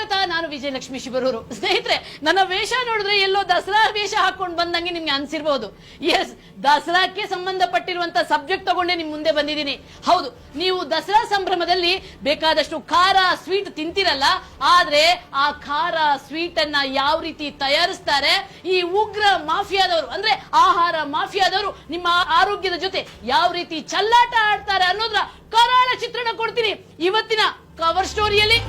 ಸ್ವಾಗತ. ನಾನು ವಿಜಯಲಕ್ಷ್ಮಿ ಶಿಬರೂರು. ಸ್ನೇಹಿತರೆ, ನನ್ನ ವೇಷ ನೋಡಿದ್ರೆ ಎಲ್ಲೋ ದಸರಾ ವೇಷ ಹಾಕೊಂಡು ಬಂದಂಗೆ ನಿಮ್ಗೆ ಅನ್ಸಿರ್ಬಹುದು. ಎಸ್, ದಸರಾಕ್ಕೆ ಸಂಬಂಧಪಟ್ಟಿರುವಂತ ಸಬ್ಜೆಕ್ಟ್ ತಗೊಂಡೆ ನಿಮ್ ಮುಂದೆ ಬಂದಿದ್ದೀನಿ. ಹೌದು, ನೀವು ದಸರಾ ಸಂಭ್ರಮದಲ್ಲಿ ಬೇಕಾದಷ್ಟು ಖಾರ ಸ್ವೀಟ್ ತಿಂತಿರಲ್ಲ, ಆದ್ರೆ ಆ ಖಾರ ಸ್ವೀಟ್ ಅನ್ನ ಯಾವ ರೀತಿ ತಯಾರಿಸ್ತಾರೆ ಈ ಉಗ್ರ ಮಾಫಿಯಾದವರು, ಅಂದ್ರೆ ಆಹಾರ ಮಾಫಿಯಾದವರು ನಿಮ್ಮ ಆರೋಗ್ಯದ ಜೊತೆ ಯಾವ ರೀತಿ ಚಲ್ಲಾಟ ಆಡ್ತಾರೆ ಅನ್ನೋದ್ರ ಕರಾಳ ಚಿತ್ರಣ ಕೊಡ್ತೀನಿ ಇವತ್ತಿನ ಕವರ್ ಸ್ಟೋರಿಯಲ್ಲಿ.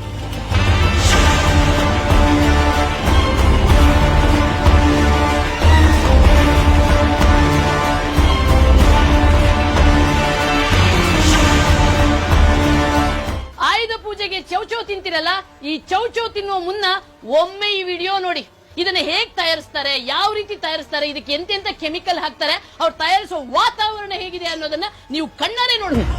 ಆಯುಧ ಪೂಜೆಗೆ ಚೌಚೌ ತಿಂತಿರಲ್ಲ, ಈ ಚೌಚೌ ತಿನ್ನುವ ಮುನ್ನ ಒಮ್ಮೆ ಈ ವಿಡಿಯೋ ನೋಡಿ. ಇದನ್ನ ಹೇಗ್ ತಯಾರಿಸ್ತಾರೆ, ಯಾವ ರೀತಿ ತಯಾರಿಸ್ತಾರೆ, ಇದಕ್ಕೆ ಎಂತೆಂತ ಕೆಮಿಕಲ್ ಹಾಕ್ತಾರೆ, ಅವ್ರು ತಯಾರಿಸುವ ವಾತಾವರಣ ಹೇಗಿದೆ ಅನ್ನೋದನ್ನ ನೀವು ಕಣ್ಣಾರೆ ನೋಡ್ಬೇಕು.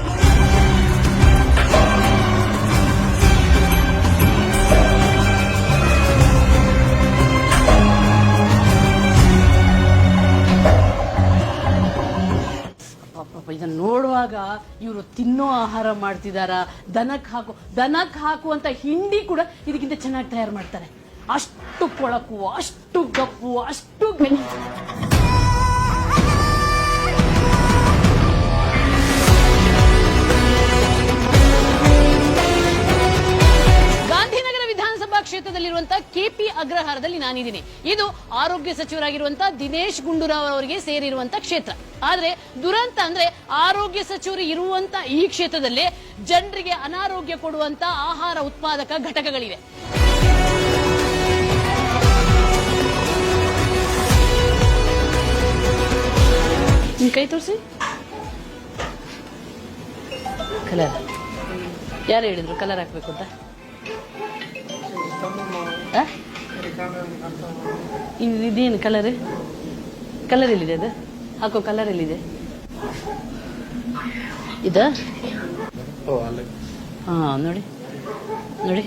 ಇದನ್ನ ನೋಡುವಾಗ ಇವರು ತಿನ್ನೋ ಆಹಾರ ಮಾಡ್ತಿದಾರ, ದನಕ್ ಹಾಕುವಂತ ಹಿಂಡಿ ಕೂಡ ಇದಕ್ಕಿಂತ ಚೆನ್ನಾಗಿ ತಯಾರು ಮಾಡ್ತಾರೆ. ಅಷ್ಟು ಕೊಳಕು, ಅಷ್ಟು ಗಪ್ಪು, ಅಷ್ಟು ಗಣಿ. ಗಾಂಧಿನಗರ ವಿಧಾನಸಭಾ ಕ್ಷೇತ್ರದಲ್ಲಿರುವಂತಹ ಕೆಪಿ ಅಗ್ರಹಾರದಲ್ಲಿ ನಾನಿದ್ದೀನಿ. ಇದು ಆರೋಗ್ಯ ಸಚಿವರಾಗಿರುವಂತಹ ದಿನೇಶ್ ಗುಂಡೂರಾವ್ ಅವರಿಗೆ ಸೇರಿರುವಂತಹ ಕ್ಷೇತ್ರ. ಆದ್ರೆ ದುರಂತ ಅಂದ್ರೆ ಆರೋಗ್ಯ ಸಚಿವರು ಇರುವಂತ ಈ ಕ್ಷೇತ್ರದಲ್ಲಿ ಜನರಿಗೆ ಅನಾರೋಗ್ಯ ಕೊಡುವಂತ ಆಹಾರ ಉತ್ಪಾದಕ ಘಟಕಗಳಿವೆ. ನಿಮ್ ಕೈ ತೋರಿಸಿ. ಕಲರ್ ಯಾರು ಹೇಳಿದ್ರು ಕಲರ್ ಹಾಕ್ಬೇಕು ಅಂತ? ಇದೇನು ಕಲರ್? ಕಲರ್ ಎಲ್ಲಿದೆ? ಅದು ಹಾಕೋ ಕಲರ್ ಎಲ್ಲಿದೆ? ಇದ? ಹಾ, ನೋಡಿ ನೋಡಿ,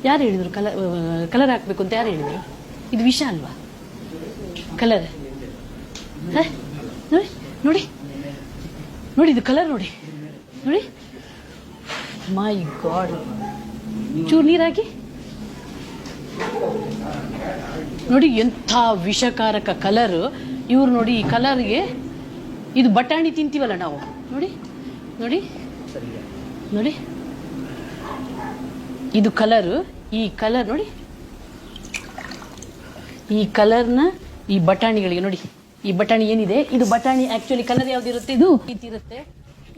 ಯಾರು ಹೇಳಿದ್ರು ಕಲರ್ ಹಾಕ್ಬೇಕು ಅಂತ? ಯಾರು ಹೇಳಿದ್ರು? ಇದು ವಿಷ ಅಲ್ವಾ ಕಲರ್? ನೋಡಿ ನೋಡಿ ನೋಡಿ, ಇದು ಕಲರ್ ನೋಡಿ ನೋಡಿ. ಮೈ ಗಾಡ್, ಚೂರು ನೀರಾಕಿ ನೋಡಿ, ಎಂಥ ವಿಷಕಾರಕ ಕಲರ್. ಇವ್ರು ನೋಡಿ, ಈ ಕಲರ್ಗೆ ಇದು ಬಟಾಣಿ ತಿಂತೀವಲ್ಲ ನಾವು, ನೋಡಿ ನೋಡಿ ನೋಡಿ, ಇದು ಕಲರ್. ಈ ಕಲರ್ ನೋಡಿ, ಈ ಕಲರ್ನ ಈ ಬಟಾಣಿಗಳಿಗೆ ನೋಡಿ. ಈ ಬಟಾಣಿ ಏನಿದೆ, ಇದು ಬಟಾಣಿ ಆಕ್ಚುಲಿ ಕಲರ್ ಯಾವ್ದಿರುತ್ತೆ, ಇದು ಇರುತ್ತೆ.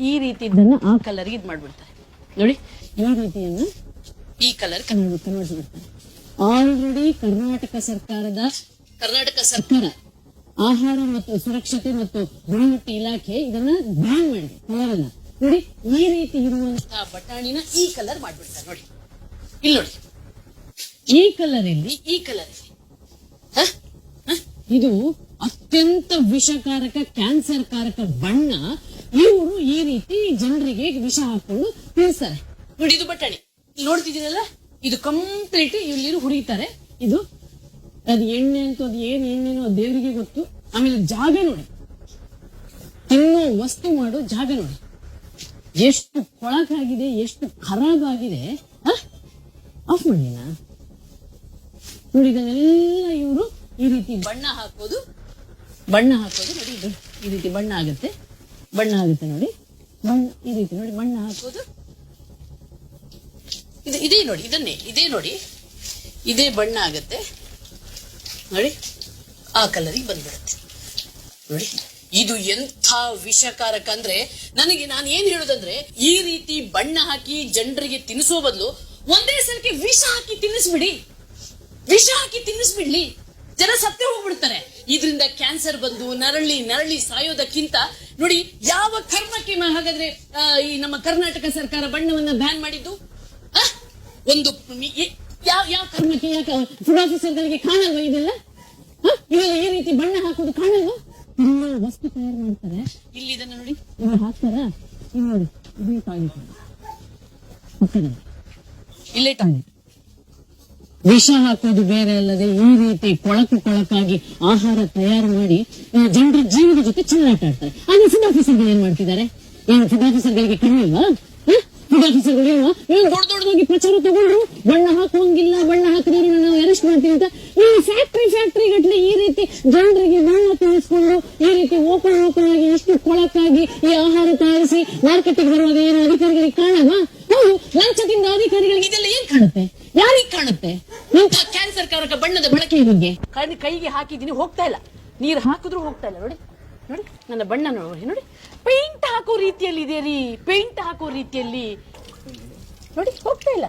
ಈ ರೀತಿ ಇದನ್ನ ಆ ಕಲರ್ಗೆ ಇದು ಮಾಡ್ಬಿಡ್ತಾರೆ ನೋಡಿ. ಈ ರೀತಿಯನ್ನ ಈ ಕಲರ್ ಕನ್ವರ್ಟ್ ಮಾಡ್ತಾರೆ. ಆಲ್ರೆಡಿ ಕರ್ನಾಟಕ ಸರ್ಕಾರ ಆಹಾರ ಮತ್ತು ಸುರಕ್ಷತೆ ಮತ್ತು ಗುಣಮಟ್ಟ ಇಲಾಖೆ ಇದನ್ನ ಬ್ಯಾನ್ ಮಾಡಿದೆ ಕಲರನ್ನ. ನೋಡಿ, ಈ ರೀತಿ ಇರುವಂತಹ ಬಟಾಣಿನ ಈ ಕಲರ್ ಮಾಡ್ಬಿಡ್ತಾರೆ ನೋಡಿ. ಇಲ್ಲಿ ನೋಡಿ, ಈ ಕಲರ್ ಇಲ್ಲಿ, ಈ ಕಲರ್ ಇಲ್ಲಿ. ಇದು ಅತ್ಯಂತ ವಿಷಕಾರಕ, ಕ್ಯಾನ್ಸರ್ ಕಾರಕ ಬಣ್ಣ. ಇವರು ಈ ರೀತಿ ಜನರಿಗೆ ವಿಷ ಹಾಕೊಂಡು ತಿಳಿಸ್ತಾರೆ ನೋಡಿ. ಇದು ಬಟಾಣಿ ನೋಡ್ತಿದ್ದೀರಲ್ಲ, ಇದು ಕಂಪ್ಲೀಟ್ ಇಲ್ಲಿ ಹುರಿತಾರೆ. ಇದು ಅದು ಎಣ್ಣೆ ಅಂತೂ, ಅದು ಏನ್ ಎಣ್ಣೆನೋ ದೇವರಿಗೆ ಗೊತ್ತು. ಆಮೇಲೆ ಜಾಗ ನೋಡಿ, ತಿನ್ನೋ ವಸ್ತು ಮಾಡೋ ಜಾಗ ನೋಡಿ, ಎಷ್ಟು ಕೊಳಕಾಗಿದೆ, ಎಷ್ಟು ಖರಾಬ್ ಆಗಿದೆ. ಆಫ್ ಮಾಡಿನ ನೋಡಿ. ಇದನ್ನೆಲ್ಲ ಇವರು ಈ ರೀತಿ ಬಣ್ಣ ಹಾಕೋದು ನೋಡಿ. ಇದು ಈ ರೀತಿ ಬಣ್ಣ ಆಗುತ್ತೆ ನೋಡಿ. ಬಣ್ಣ ಈ ರೀತಿ ನೋಡಿ, ಬಣ್ಣ ಹಾಕೋದು. ಇದೇ ನೋಡಿ, ಇದೇ ನೋಡಿ, ಇದೇ ಬಣ್ಣ ಆಗತ್ತೆ ನೋಡಿ. ಆ ಕಲರಿಗೆ ಬಂದ್ಬಿಡುತ್ತೆ ನೋಡಿ. ಇದು ಎಂಥ ವಿಷಕಾರಕ ಅಂದ್ರೆ, ನಾನು ಏನ್ ಹೇಳುದಂದ್ರೆ, ಈ ರೀತಿ ಬಣ್ಣ ಹಾಕಿ ಜನರಿಗೆ ತಿನ್ನಿಸೋ ಬದಲು ಒಂದೇ ಸಲಕ್ಕೆ ವಿಷ ಹಾಕಿ ತಿನ್ನಿಸ್ಬಿಡ್ಲಿ, ಜನ ಸತ್ತೇ ಹೋಗ್ಬಿಡ್ತಾರೆ. ಇದರಿಂದ ಕ್ಯಾನ್ಸರ್ ಬಂದು ನರಳಿ ಸಾಯೋದಕ್ಕಿಂತ ನೋಡಿ, ಯಾವ ಕರ್ಮಕ್ಕೆ ಹಾಗಾದ್ರೆ ಈ ನಮ್ಮ ಕರ್ನಾಟಕ ಸರ್ಕಾರ ಬಣ್ಣವನ್ನ ಬ್ಯಾನ್ ಮಾಡಿದ್ದು? ಒಂದು ಯಾವ ಕರ್ಮಕ್ಕೆ? ಯಾಕೆ ಫುಡ್ ಆಫೀಸರ್ಗಳಿಗೆ ಕಾಣಲ್ವಾ ಇದೆಲ್ಲ? ಇವಾಗ ಈ ರೀತಿ ಬಣ್ಣ ಹಾಕೋದು ಕಾಣಲ್ವಾ? ಎಲ್ಲ ವಸ್ತು ತಯಾರು ಮಾಡ್ತಾರೆ. ಇಲ್ಲಿ ಇದನ್ನ ನೋಡಿ, ಇವಾಗ ಹಾಕ್ತಾರ. ಇಲ್ಲಿ ನೋಡಿ, ಇದೇ ಟಾಯ್ಲೆಟ್ ಪಕ್ಕದಲ್ಲಿ, ಇಲ್ಲೇ ಟಾಯ್ಲೆಟ್. ವಿಷ ಹಾಕೋದು ಬೇರೆ ಅಲ್ಲದೆ ಈ ರೀತಿ ಕೊಳಕಾಗಿ ಆಹಾರ ತಯಾರು ಮಾಡಿ ಜನರ ಜೀವದ ಜೊತೆ ಚೆಲ್ಲಾಟ ಆಡ್ತಾರೆ. ಆದ್ರೆ ಫುಡ್ ಆಫೀಸರ್ಗಳು ಏನ್ ಮಾಡ್ತಿದ್ದಾರೆ? ಏನು ಫುಡ್ ಆಫೀಸರ್ಗಳಿಗೆ ಕಣ್ಣಿಲ್ವಾ? ಫುಡ್ ಆಫೀಸರ್ಗಳು ದೊಡ್ಡದಾಗಿ ಪ್ರಚಾರ ತಗೊಂಡ್ರು, ಬಣ್ಣ ಹಾಕುವಂಗಿಲ್ಲ, ಬಣ್ಣ ಹಾಕಿದ್ರೆ ನಾವು ಅರೆಸ್ಟ್ ಮಾಡ್ತೀವಿ ಅಂತ. ನೀವು ಫ್ಯಾಕ್ಟ್ರಿ ಗಟ್ಟಲೆ ಈ ರೀತಿ ಜನರಿಗೆ ಬಣ್ಣ ತೋರಿಸ್ಕೊಂಡು ಈ ರೀತಿ ಓಪನ್ ಆಗಿ ಎಷ್ಟು ಕೊಳಕಾಗಿ ಈ ಆಹಾರ ತಯಾರಿಸಿ ಮಾರ್ಕೆಟಿಗೆ ಬರುವಾಗ ಏನು ಅಧಿಕಾರಿಗಳಿಗೆ ಕಾಣವಾ? ಹೌದು, ಲಂಚದಿಂದ ಅಧಿಕಾರಿಗಳಿಗೆ ಇದೆಲ್ಲ ಏನ್ ಕಾಣುತ್ತೆ? ಯಾರಿಗೆ ಕಾಣುತ್ತೆ? ಇಂಥ ಕ್ಯಾನ್ಸರ್ ಕಾರಕ ಬಣ್ಣದ ಬಳಕೆ ಬಗ್ಗೆ ಕೈಗೆ ಹಾಕಿದ್ದೀನಿ, ಹೋಗ್ತಾ ಇಲ್ಲ. ನೀರು ಹಾಕಿದ್ರು ಹೋಗ್ತಾ ಇಲ್ಲ. ನೋಡಿ ನೋಡಿ ನನ್ನ ಬಣ್ಣ ನೋಡಿ, ನೋಡಿ ಪೇಂಟ್ ಹಾಕೋ ರೀತಿಯಲ್ಲಿ ಇದೆ ರೀ, ಪೇಂಟ್ ಹಾಕೋ ರೀತಿಯಲ್ಲಿ ನೋಡಿ ಹೋಗ್ತಾ ಇಲ್ಲ.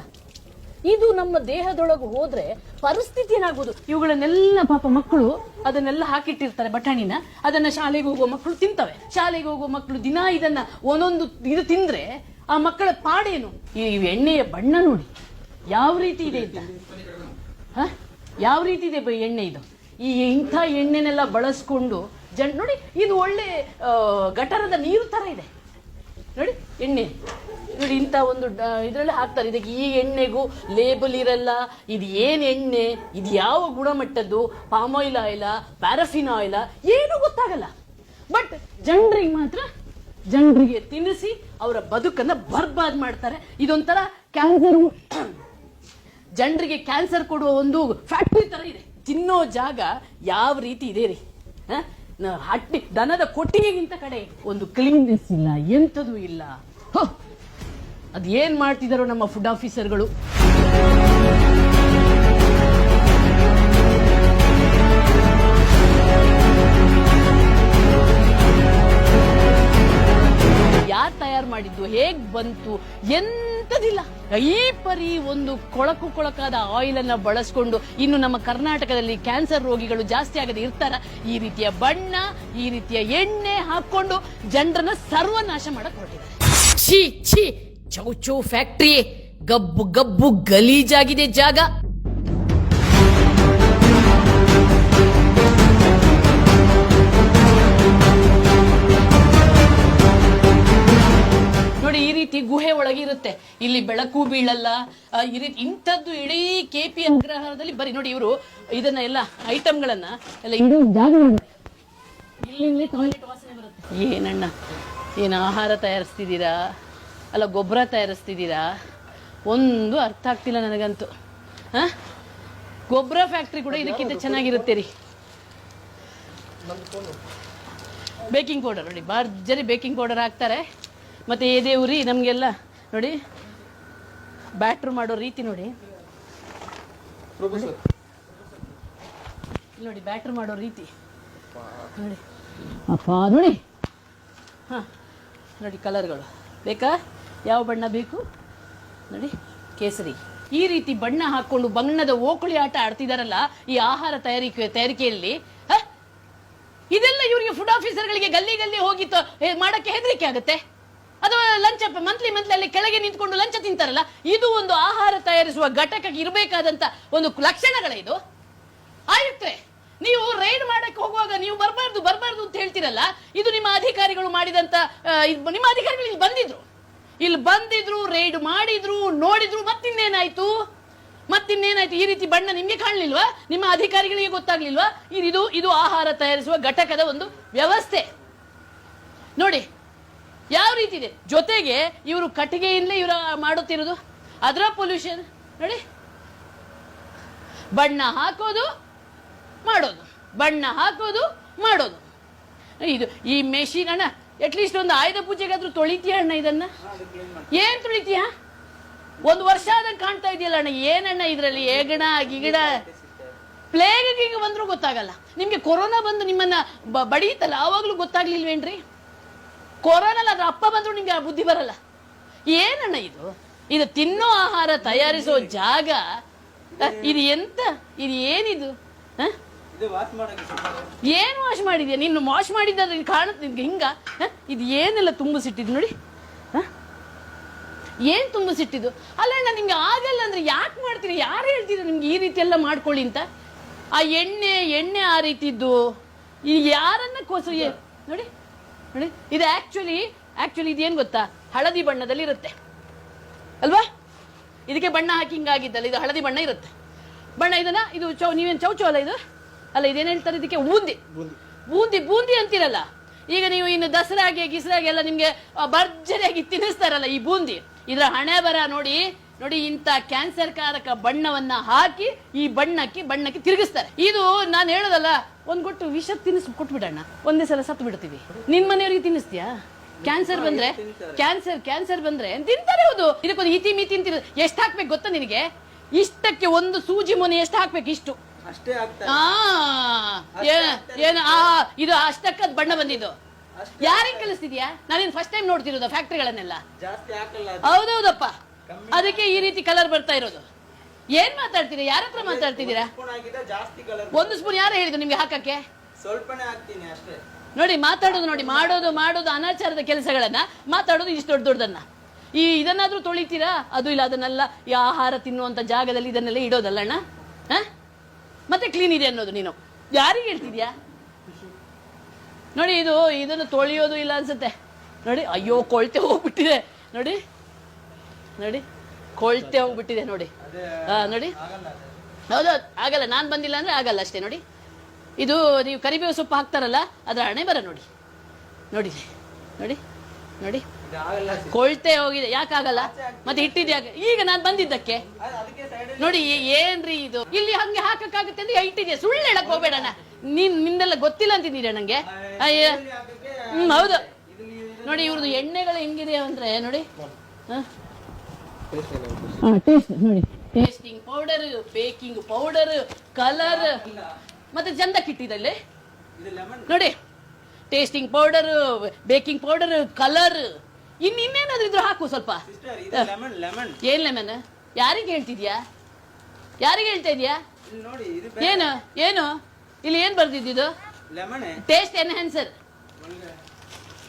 ಇದು ನಮ್ಮ ದೇಹದೊಳಗೆ ಹೋದ್ರೆ ಪರಿಸ್ಥಿತಿ ಏನಾಗುವುದು? ಇವುಗಳನ್ನೆಲ್ಲ ಪಾಪ ಮಕ್ಕಳು ಅದನ್ನೆಲ್ಲ ಹಾಕಿಟ್ಟಿರ್ತಾರೆ ಬಟಾಣಿನ, ಅದನ್ನ ಶಾಲೆಗೆ ಹೋಗುವ ಮಕ್ಕಳು ತಿಂತವೆ. ಶಾಲೆಗೆ ಹೋಗುವ ಮಕ್ಕಳು ದಿನ ಇದನ್ನ ಒಂದೊಂದು ಇದು ತಿಂದ್ರೆ ಆ ಮಕ್ಕಳ ಪಾಡೇನು? ಈ ಎಣ್ಣೆಯ ಬಣ್ಣ ನೋಡಿ ಯಾವ ರೀತಿ ಇದೆ ಅಂತ, ಯಾವ ರೀತಿ ಇದೆ ಎಣ್ಣೆ ಇದು. ಈ ಇಂಥ ಎಣ್ಣೆನೆಲ್ಲ ಬಳಸ್ಕೊಂಡು ನೋಡಿ, ಇದು ಒಳ್ಳೆ ಗಟರದ ನೀರು ತರ ಇದೆ ನೋಡಿ ಎಣ್ಣೆ. ನೋಡಿ ಇಂಥ ಒಂದು ಇದ್ರಲ್ಲಿ ಹಾಕ್ತಾರೆ. ಇದಕ್ಕೆ ಈ ಎಣ್ಣೆಗೂ ಲೇಬಲ್ ಇರಲ್ಲ. ಇದು ಏನ್ ಎಣ್ಣೆ, ಇದು ಯಾವ ಗುಣಮಟ್ಟದ್ದು, ಪಾಮ್ ಆಯಿಲ್ ಆಯಿಲ, ಪ್ಯಾರಾಫಿನ್ ಆಯಿಲ, ಏನೂ ಗೊತ್ತಾಗಲ್ಲ. ಬಟ್ ಜನರಿಗೆ ತಿನ್ನಿಸಿ ಅವರ ಬದುಕನ್ನ ಬರ್ಬಾದ್ ಮಾಡ್ತಾರೆ. ಇದೊಂಥರ ಕ್ಯಾನ್ಸರ್, ಜನರಿಗೆ ಕ್ಯಾನ್ಸರ್ ಕೊಡುವ ಒಂದು ಫ್ಯಾಕ್ಟರಿ ತರ ಇದೆ. ತಿನ್ನೋ ಜಾಗ ಯಾವ ರೀತಿ ಇದೆ ರೀ, ಹಟ್ಟಿ ದನದ ಕೊಟ್ಟಿಗೆಗಿಂತ ಕಡೆ ಒಂದು ಕ್ಲೀನ್ನೆಸ್ ಇಲ್ಲ, ಎಂಥದೂ ಇಲ್ಲ. ಅದ್ ಏನ್ ಮಾಡ್ತಿದಾರೋ ನಮ್ಮ ಫುಡ್ ಆಫೀಸರ್ಗಳು. ಯಾರು ತಯಾರು ಮಾಡಿದ್ದು, ಹೇಗ್ ಬಂತು, ಎಂತದಿಲ್ಲ. ಈ ಪರಿ ಒಂದು ಕೊಳಕಾದ ಆಯಿಲ್ ಅನ್ನ ಬಳಸ್ಕೊಂಡು ಇನ್ನು ನಮ್ಮ ಕರ್ನಾಟಕದಲ್ಲಿ ಕ್ಯಾನ್ಸರ್ ರೋಗಿಗಳು ಜಾಸ್ತಿ ಆಗದೆ ಇರ್ತಾರ? ಈ ರೀತಿಯ ಬಣ್ಣ, ಈ ರೀತಿಯ ಎಣ್ಣೆ ಹಾಕೊಂಡು ಜನರನ್ನ ಸರ್ವನಾಶ ಮಾಡಕ್ ಹೊರಟಿದ್ದಾರೆ. ಛೀ ಛೀ, ಚೌಚೌ ಫ್ಯಾಕ್ಟ್ರಿ, ಗಬ್ಬು ಗಲೀಜಾಗಿದೆ ಜಾಗ. ನೋಡಿ ಈ ರೀತಿ ಗುಹೆ ಒಳಗಿರುತ್ತೆ, ಇಲ್ಲಿ ಬೆಳಕು ಬೀಳಲ್ಲ. ಈ ರೀತಿ ಇಂಥದ್ದು ಇಡೀ ಕೆಪಿ ಅಗ್ರಹಾರದಲ್ಲಿ ಬರೀ ನೋಡಿ, ಇವರು ಇದನ್ನ ಎಲ್ಲ ಐಟಮ್ಗಳನ್ನ ಎಲ್ಲ ಇಡೋ ಜಾಗ ಇಲ್ಲಿ ಟಾಯ್ಲೆಟ್ ವಾಸನೆ ಬರುತ್ತೆ. ಏನಣ್ಣ, ಏನು ಆಹಾರ ತಯಾರಿಸ್ತಿದ್ದೀರಾ ಅಲ್ಲ ಗೊಬ್ಬರ ತಯಾರಿಸ್ತಿದ್ದೀರಾ? ಒಂದು ಅರ್ಥ ಆಗ್ತಿಲ್ಲ ನನಗಂತೂ. ಗೊಬ್ಬರ ಫ್ಯಾಕ್ಟ್ರಿ ಕೂಡ ಇದಕ್ಕಿಂತ ಚೆನ್ನಾಗಿರುತ್ತೆ ರೀ. ಬೇಕಿಂಗ್ ಪೌಡರ್ ನೋಡಿ, ಭರ್ಜರಿ ಬೇಕಿಂಗ್ ಪೌಡರ್ ಹಾಕ್ತಾರೆ. ಮತ್ತೆ ಎದೆ ಉರಿ ನಮಗೆಲ್ಲ ನೋಡಿ, ಬ್ಯಾಟ್ರು ಮಾಡೋ ರೀತಿ ನೋಡಿ, ನೋಡಿ ಬ್ಯಾಟ್ರ್ ಮಾಡೋ ರೀತಿ ನೋಡಿ. ಅಪ್ಪ ನೋಡಿ, ನೋಡಿ ಕಲರ್ಗಳು ಬೇಕಾ? ಯಾವ ಬಣ್ಣ ಬೇಕು ನೋಡಿ, ಕೇಸರಿ. ಈ ರೀತಿ ಬಣ್ಣ ಹಾಕೊಂಡು ಬಣ್ಣದ ಓಕುಳಿ ಆಟ ಆಡ್ತಿದಾರಲ್ಲ ಈ ಆಹಾರ ತಯಾರಿಕೆಯಲ್ಲಿ. ಇದೆಲ್ಲ ಇವರಿಗೆ ಫುಡ್ ಆಫೀಸರ್ಗಳಿಗೆ ಗಲ್ಲಿ ಹೋಗಿ ಮಾಡಕ್ಕೆ ಹೆದರಿಕೆ ಆಗುತ್ತೆ. ಅಥವಾ ಲಂಚ ಮಂತ್ಲಿ ಅಲ್ಲಿ ಕೆಳಗೆ ನಿಂತ್ಕೊಂಡು ಲಂಚ ತಿಂತಾರಲ್ಲ, ಇದು ಒಂದು ಆಹಾರ ತಯಾರಿಸುವ ಘಟಕಕ್ಕೆ ಇರಬೇಕಾದಂತ ಒಂದು ಲಕ್ಷಣಗಳ ಇದು. ಆಯುಕ್ತರೆ, ನೀವು ರೈಡ್ ಮಾಡಕ್ಕೆ ಹೋಗುವಾಗ ನೀವು ಬರಬಾರ್ದು ಅಂತ ಹೇಳ್ತಿರಲ್ಲ, ಇದು ನಿಮ್ಮ ಅಧಿಕಾರಿಗಳು ಮಾಡಿದಂತ, ನಿಮ್ಮ ಅಧಿಕಾರಿಗಳು ಇಲ್ಲಿ ಬಂದಿದ್ರು ರೈಡ್ ಮಾಡಿದ್ರು, ನೋಡಿದ್ರು, ಮತ್ತಿನ್ನೇನಾಯ್ತು? ಈ ರೀತಿ ಬಣ್ಣ ನಿಮ್ಗೆ ಕಾಣಲಿಲ್ವಾ? ನಿಮ್ಮ ಅಧಿಕಾರಿಗಳಿಗೆ ಗೊತ್ತಾಗ್ಲಿಲ್ವಾ? ಇದು ಆಹಾರ ತಯಾರಿಸುವ ಘಟಕದ ಒಂದು ವ್ಯವಸ್ಥೆ ನೋಡಿ ಯಾವ ರೀತಿ ಇದೆ. ಜೊತೆಗೆ ಇವರು ಕಟ್ಟಿಗೆಯಿಂದಲೇ ಇವರು ಮಾಡುತ್ತಿರೋದು, ಅದರ ಪೊಲ್ಯೂಷನ್ ನೋಡಿ. ಬಣ್ಣ ಹಾಕೋದು ಮಾಡೋದು, ಬಣ್ಣ ಹಾಕೋದು ಮಾಡೋದು. ಇದು ಈ ಮೆಷಿನ್ ಅಣ್ಣ, ಅಟ್ಲೀಸ್ಟ್ ಒಂದು ಆಯುಧ ಪೂಜೆಗಾದ್ರೂ ತೊಳಿತೀಯ ಅಣ್ಣ ಇದನ್ನ? ಏನ್ ತೊಳಿತೀಯ? ಒಂದು ವರ್ಷ ಆದಂಗೆ ಕಾಣ್ತಾ ಇದೆಯಲ್ಲ ಅಣ್ಣ. ಏನಣ್ಣ ಇದ್ರಲ್ಲಿ ಏಗಣ ಗಿಗಣ ಪ್ಲೇಗ್ ಗೀಗ ಬಂದ್ರೂ ಗೊತ್ತಾಗಲ್ಲ. ನಿಮ್ಗೆ ಕೊರೋನಾ ಬಂದು ನಿಮ್ಮನ್ನ ಬಡೀತಲ್ಲ, ಆವಾಗ್ಲೂ ಗೊತ್ತಾಗ್ಲಿಲ್ವೇನ್ರಿ? ಕೊರೋನಾ ಅದ್ರ ಅಪ್ಪ ಬಂದ್ರು ನಿಮ್ಗೆ ಆ ಬುದ್ಧಿ ಬರಲ್ಲ. ಏನಣ್ಣ ಇದು ತಿನ್ನೋ ಆಹಾರ ತಯಾರಿಸೋ ಜಾಗ ಇದು ಎಂತ? ಇದು ಏನಿದು? ಏನು ವಾಶ್ ಮಾಡಿದ್ಯಾ ನೀನು? ವಾಶ್ ಮಾಡಿದ್ರೆ ಕಾಣುತ್ತೆ ನಿನ್ಗೆ ಹಿಂಗ? ಇದು ಏನೆಲ್ಲ ತುಂಬಿಸಿಟ್ಟಿದ್ದು ನೋಡಿ, ಏನ್ ತುಂಬಿಸಿಟ್ಟಿದ್ದು? ಅಲ್ಲಣ್ಣ ನಿಮ್ಗೆ ಆಗಲ್ಲ ಅಂದ್ರೆ ಯಾಕೆ ಮಾಡ್ತೀರಿ? ಯಾರು ಹೇಳ್ತೀರ ನಿಮ್ಗೆ ಈ ರೀತಿ ಎಲ್ಲ ಮಾಡ್ಕೊಳ್ಳಿ ಅಂತ? ಆ ಎಣ್ಣೆ ಆ ರೀತಿದ್ದು ಈಗ ಯಾರನ್ನ ನೋಡಿ ನೋಡಿ. ಇದು ಆಕ್ಚುಲಿ ಇದೇನ್ ಗೊತ್ತಾ? ಹಳದಿ ಬಣ್ಣದಲ್ಲಿ ಇರುತ್ತೆ ಅಲ್ವಾ? ಇದಕ್ಕೆ ಬಣ್ಣ ಹಾಕಿ ಹಿಂಗಾಗಿದ್ದಲ್ಲ, ಇದು ಹಳದಿ ಬಣ್ಣ ಇರುತ್ತೆ. ಇದನ್ನ ನೀವೇನು ಚೌಚೌ ಅಲ್ಲ ಇದು? ಅಲ್ಲ, ಇದೇನು ಹೇಳ್ತಾರೆ ಇದಕ್ಕೆ? ಬೂಂದಿ ಅಂತೀರಲ್ಲ. ಈಗ ನೀವು ಇನ್ನು ದಸರಾಗೆ ಗಿಸರಾಗೆ ಎಲ್ಲ ನಿಮ್ಗೆ ಭರ್ಜರಿಯಾಗಿ ತಿನ್ನಿಸ್ತಾರಲ್ಲ ಈ ಬೂಂದಿ. ಇದರ ಹಣೆ ಬರ ನೋಡಿ ನೋಡಿ, ಇಂಥ ಕ್ಯಾನ್ಸರ್ ಕಾರಕ ಬಣ್ಣವನ್ನ ಹಾಕಿ ಈ ಬಣ್ಣಕ್ಕೆ ತಿರುಗಿಸ್ತಾರೆ. ಇದು ನಾನು ಹೇಳೋದಲ್ಲ, ಒಂದ್ ಕೊಟ್ಟು ವಿಷ ತಿನ್ನಿಸ್ ಕೊಟ್ಬಿಡೋಣ, ಒಂದೇ ಸಲ ಸತ್ತು ಬಿಡ್ತೀವಿ. ನಿನ್ ಮನೆಯವ್ರಿಗೆ ತಿನ್ನಿಸ್ತೀಯಾ? ಕ್ಯಾನ್ಸರ್ ಬಂದ್ರೆ ಕ್ಯಾನ್ಸರ್ ಬಂದ್ರೆ ತಿಂತಾರೆ. ಹೌದು, ಇದಕ್ಕೊಂದು ಇತಿ ಮಿತಿ ತಿನ್. ಎಷ್ಟು ಹಾಕ್ಬೇಕು ಗೊತ್ತಾ ನಿನಗೆ? ಇಷ್ಟಕ್ಕೆ ಒಂದು ಸೂಜಿ ಮೊನೆ ಎಷ್ಟು ಹಾಕ್ಬೇಕು? ಇಷ್ಟು ಇದು ಅಷ್ಟಕ್ಕದ್ ಬಣ್ಣ ಬಂದಿದ್ದು. ಯಾರಿಗೆ ಕಲಿಸ್ತಿದ್ಯಾ? ನಾನೇನು ಫಸ್ಟ್ ಟೈಮ್ ನೋಡ್ತಿರೋದು ಫ್ಯಾಕ್ಟ್ರಿಗಳನ್ನೆಲ್ಲ. ಹೌದೌದಪ್ಪ, ಅದಕ್ಕೆ ಈ ರೀತಿ ಕಲರ್ ಬರ್ತಾ ಇರೋದು. ಏನ್ ಮಾತಾಡ್ತೀರಾ? ಯಾರ ಹತ್ರ ಮಾತಾಡ್ತಿದ್ದೀರಾ? ಒಂದು ಸ್ಪೂನ್ ಯಾರು ಹೇಳಿದ್ರು ನಿಮ್ಗೆ ಹಾಕಕ್ಕೆ? ನೋಡಿ ಮಾತಾಡೋದು, ನೋಡಿ ಮಾಡೋದು ಅನಾಚಾರದ ಕೆಲಸಗಳನ್ನ ಮಾತಾಡೋದು ಇಷ್ಟು ದೊಡ್ಡದನ್ನ. ಇದನ್ನಾದ್ರೂ ತೊಳಿತೀರಾ? ಅದು ಇಲ್ಲ, ಅದನ್ನೆಲ್ಲ ಈ ಆಹಾರ ತಿನ್ನುವಂತ ಜಾಗದಲ್ಲಿ ಇದನ್ನೆಲ್ಲ ಇಡೋದಲ್ಲ ಅಣ್ಣ. ಮತ್ತೆ ಕ್ಲೀನ್ ಇದೆ ಅನ್ನೋದು ನೀನು ಯಾರಿಗೆ ಹೇಳ್ತಿದ್ಯಾ? ನೋಡಿ ಇದನ್ನು ತೊಳೆಯೋದು ಇಲ್ಲ ಅನ್ಸುತ್ತೆ. ನೋಡಿ, ಅಯ್ಯೋ ಕೊಳ್ತೆ ಹೋಗ್ಬಿಟ್ಟಿದೆ. ನೋಡಿ ಕೊಳ್ತೆ ಹೋಗ್ಬಿಟ್ಟಿದೆ. ನೋಡಿ ನೋಡಿ, ಹೌದು ಆಗಲ್ಲ. ನಾನ್ ಬಂದಿಲ್ಲ ಅಂದ್ರೆ ಆಗಲ್ಲ ಅಷ್ಟೇ. ನೋಡಿ, ಇದು ನೀವು ಕರಿಬೇವು ಸೊಪ್ಪು ಹಾಕ್ತಾರಲ್ಲ, ಅದರ ಹಣೆ ಬರ ನೋಡಿ ನೋಡಿ ನೋಡಿ ನೋಡಿ, ಕೊಳ್ತೆ ಹೋಗಿದೆ. ಯಾಕಾಗಲ್ಲ? ಮತ್ತೆ ಇಟ್ಟಿದ್ಯಾಕ? ಈಗ ನಾನು ಬಂದಿದ್ದಕ್ಕೆ ನೋಡಿ. ಏನ್ರಿ ಇದು? ಇಲ್ಲಿ ಹಂಗೆ ಹಾಕಕ್ಕಾಗುತ್ತೆ ಅಂದ್ರೆ ಇಟ್ಟಿದ್ಯಾ? ಸುಳ್ಳು ಹೇಳಕ್ ಹೋಗ್ಬೇಡಣ್ಣ. ನಿಂದೆಲ್ಲ ಗೊತ್ತಿಲ್ಲ ಅಂತಿದ್ದೀರಾ ನಂಗೆ. ಅಯ್ಯ, ಹೌದು. ನೋಡಿ ಇವ್ರದ್ದು ಎಣ್ಣೆಗಳು ಹೆಂಗಿದೆ ಅಂದ್ರೆ ನೋಡಿ, tasting powder, baking powder, colour, ಮತ್ತೆ ಜಂದಕ್ಕಿಟ್ಟಿದಲ್ಲಿ ನೋಡಿ, tasting powder, baking powder, colour, ಇನ್ನೇನಾದ್ರೂ ಇದ್ರು ಹಾಕು ಸ್ವಲ್ಪ. ಏನ್ ಲೆಮನ್? ಯಾರಿಗೆ ಹೇಳ್ತಿದ್ಯಾ? ಯಾರಿಗೆ ಹೇಳ್ತಾ ಇದೀಯಾ? ಏನು ಇಲ್ಲಿ ಏನ್ ಬರ್ದಿದ್ದು? ಟೇಸ್ಟ್ ಎನ್ಹ್ಯಾನ್ಸರ್.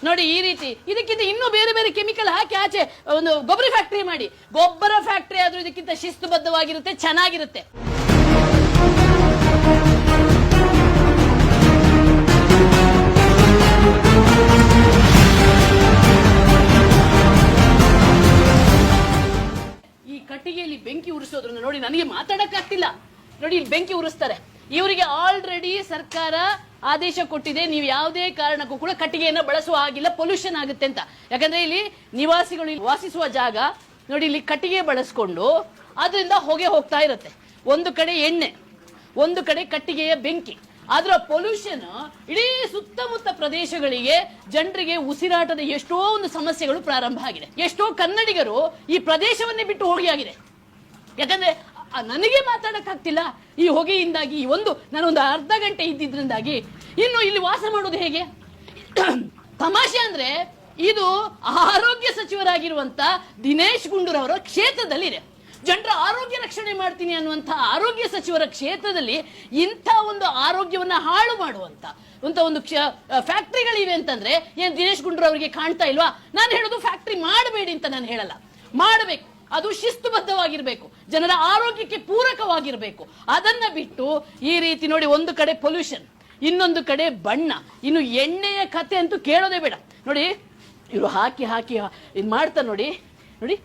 ನೋಡಿ ಈ ರೀತಿ ಇದಕ್ಕಿಂತ ಇನ್ನೂ ಬೇರೆ ಬೇರೆ ಕೆಮಿಕಲ್ ಹಾಕಿ ಆಚೆ ಒಂದು ಗೊಬ್ಬರ ಫ್ಯಾಕ್ಟರಿ ಮಾಡಿ. ಗೊಬ್ಬರ ಫ್ಯಾಕ್ಟರಿ ಆದ್ರೂ ಇದಕ್ಕಿಂತ ಶಿಸ್ತುಬದ್ಧವಾಗಿರುತ್ತೆ, ಚೆನ್ನಾಗಿರುತ್ತೆ. ಈ ಕಟ್ಟಿಗೆಯಲ್ಲಿ ಬೆಂಕಿ ಉರಿಸೋದ್ರನ್ನ ನೋಡಿ ನನಗೆ ಮಾತಾಡಕ್ಕಾಗ್ತಿಲ್ಲ. ನೋಡಿ ಇಲ್ಲಿ ಬೆಂಕಿ ಉರಿಸ್ತಾರೆ. ಇವರಿಗೆ ಆಲ್ರೆಡಿ ಸರ್ಕಾರ ಆದೇಶ ಕೊಟ್ಟಿದೆ, ನೀವು ಯಾವುದೇ ಕಾರಣಕ್ಕೂ ಕೂಡ ಕಟ್ಟಿಗೆಯನ್ನು ಬಳಸುವ ಹಾಗಿಲ್ಲ, ಪೊಲ್ಯೂಷನ್ ಆಗುತ್ತೆ ಅಂತ. ಯಾಕಂದ್ರೆ ಇಲ್ಲಿ ನಿವಾಸಿಗಳು ವಾಸಿಸುವ ಜಾಗ ನೋಡಿ, ಇಲ್ಲಿ ಕಟ್ಟಿಗೆ ಬಳಸ್ಕೊಂಡು ಅದರಿಂದ ಹೊಗೆ ಹೋಗ್ತಾ ಇರುತ್ತೆ. ಒಂದು ಕಡೆ ಎಣ್ಣೆ, ಒಂದು ಕಡೆ ಕಟ್ಟಿಗೆಯ ಬೆಂಕಿ. ಅದರ ಪೊಲ್ಯೂಷನ್ ಇಡೀ ಸುತ್ತಮುತ್ತ ಪ್ರದೇಶಗಳಿಗೆ, ಜನರಿಗೆ ಉಸಿರಾಟದ ಎಷ್ಟೋ ಒಂದು ಸಮಸ್ಯೆಗಳು ಪ್ರಾರಂಭ ಆಗಿದೆ. ಎಷ್ಟೋ ಕನ್ನಡಿಗರು ಈ ಪ್ರದೇಶವನ್ನೇ ಬಿಟ್ಟು ಹೋಗಿಯಾಗಿದೆ. ಯಾಕಂದ್ರೆ ನನಗೆ ಮಾತಾಡಕ್ಕಾಗ್ತಿಲ್ಲ ಈ ಹೊಗೆಯಿಂದಾಗಿ. ನಾನೊಂದು ಅರ್ಧ ಗಂಟೆ ಇದ್ದಿದ್ರಿಂದಾಗಿ. ಇನ್ನು ಇಲ್ಲಿ ವಾಸ ಮಾಡೋದು ಹೇಗೆ? ತಮಾಷೆ ಅಂದ್ರೆ ಇದು ಆರೋಗ್ಯ ಸಚಿವರಾಗಿರುವಂತ ದಿನೇಶ್ ಗುಂಡೂರಾವ್ ಕ್ಷೇತ್ರದಲ್ಲಿದೆ. ಜನರ ಆರೋಗ್ಯ ರಕ್ಷಣೆ ಮಾಡ್ತೀನಿ ಅನ್ನುವಂಥ ಆರೋಗ್ಯ ಸಚಿವರ ಕ್ಷೇತ್ರದಲ್ಲಿ ಇಂಥ ಒಂದು ಆರೋಗ್ಯವನ್ನ ಹಾಳು ಮಾಡುವಂತ ಒಂದು ಫ್ಯಾಕ್ಟ್ರಿಗಳಿವೆ ಅಂತಂದ್ರೆ ಏನ್ ದಿನೇಶ್ ಗುಂಡೂರಾವ್ ಅವರಿಗೆ ಕಾಣ್ತಾ ಇಲ್ವಾ? ನಾನು ಹೇಳೋದು ಫ್ಯಾಕ್ಟ್ರಿ ಮಾಡಬೇಡಿ ಅಂತ ನಾನು ಹೇಳಲ್ಲ, ಮಾಡಬೇಕು. ಅದು ಶಿಸ್ತುಬದ್ಧವಾಗಿರ್ಬೇಕು, ಜನರ ಆರೋಗ್ಯಕ್ಕೆ ಪೂರಕವಾಗಿರ್ಬೇಕು. ಅದನ್ನ ಬಿಟ್ಟು ಈ ರೀತಿ ನೋಡಿ, ಒಂದು ಕಡೆ ಪೊಲ್ಯೂಷನ್, ಇನ್ನೊಂದು ಕಡೆ ಬಣ್ಣ, ಇನ್ನು ಎಣ್ಣೆಯ ಕತೆ ಅಂತೂ ಕೇಳೋದೇ ಬೇಡ. ನೋಡಿ ಇವರು ಹಾಕಿ ಇದು ಮಾಡ್ತಾರೆ. ನೋಡಿ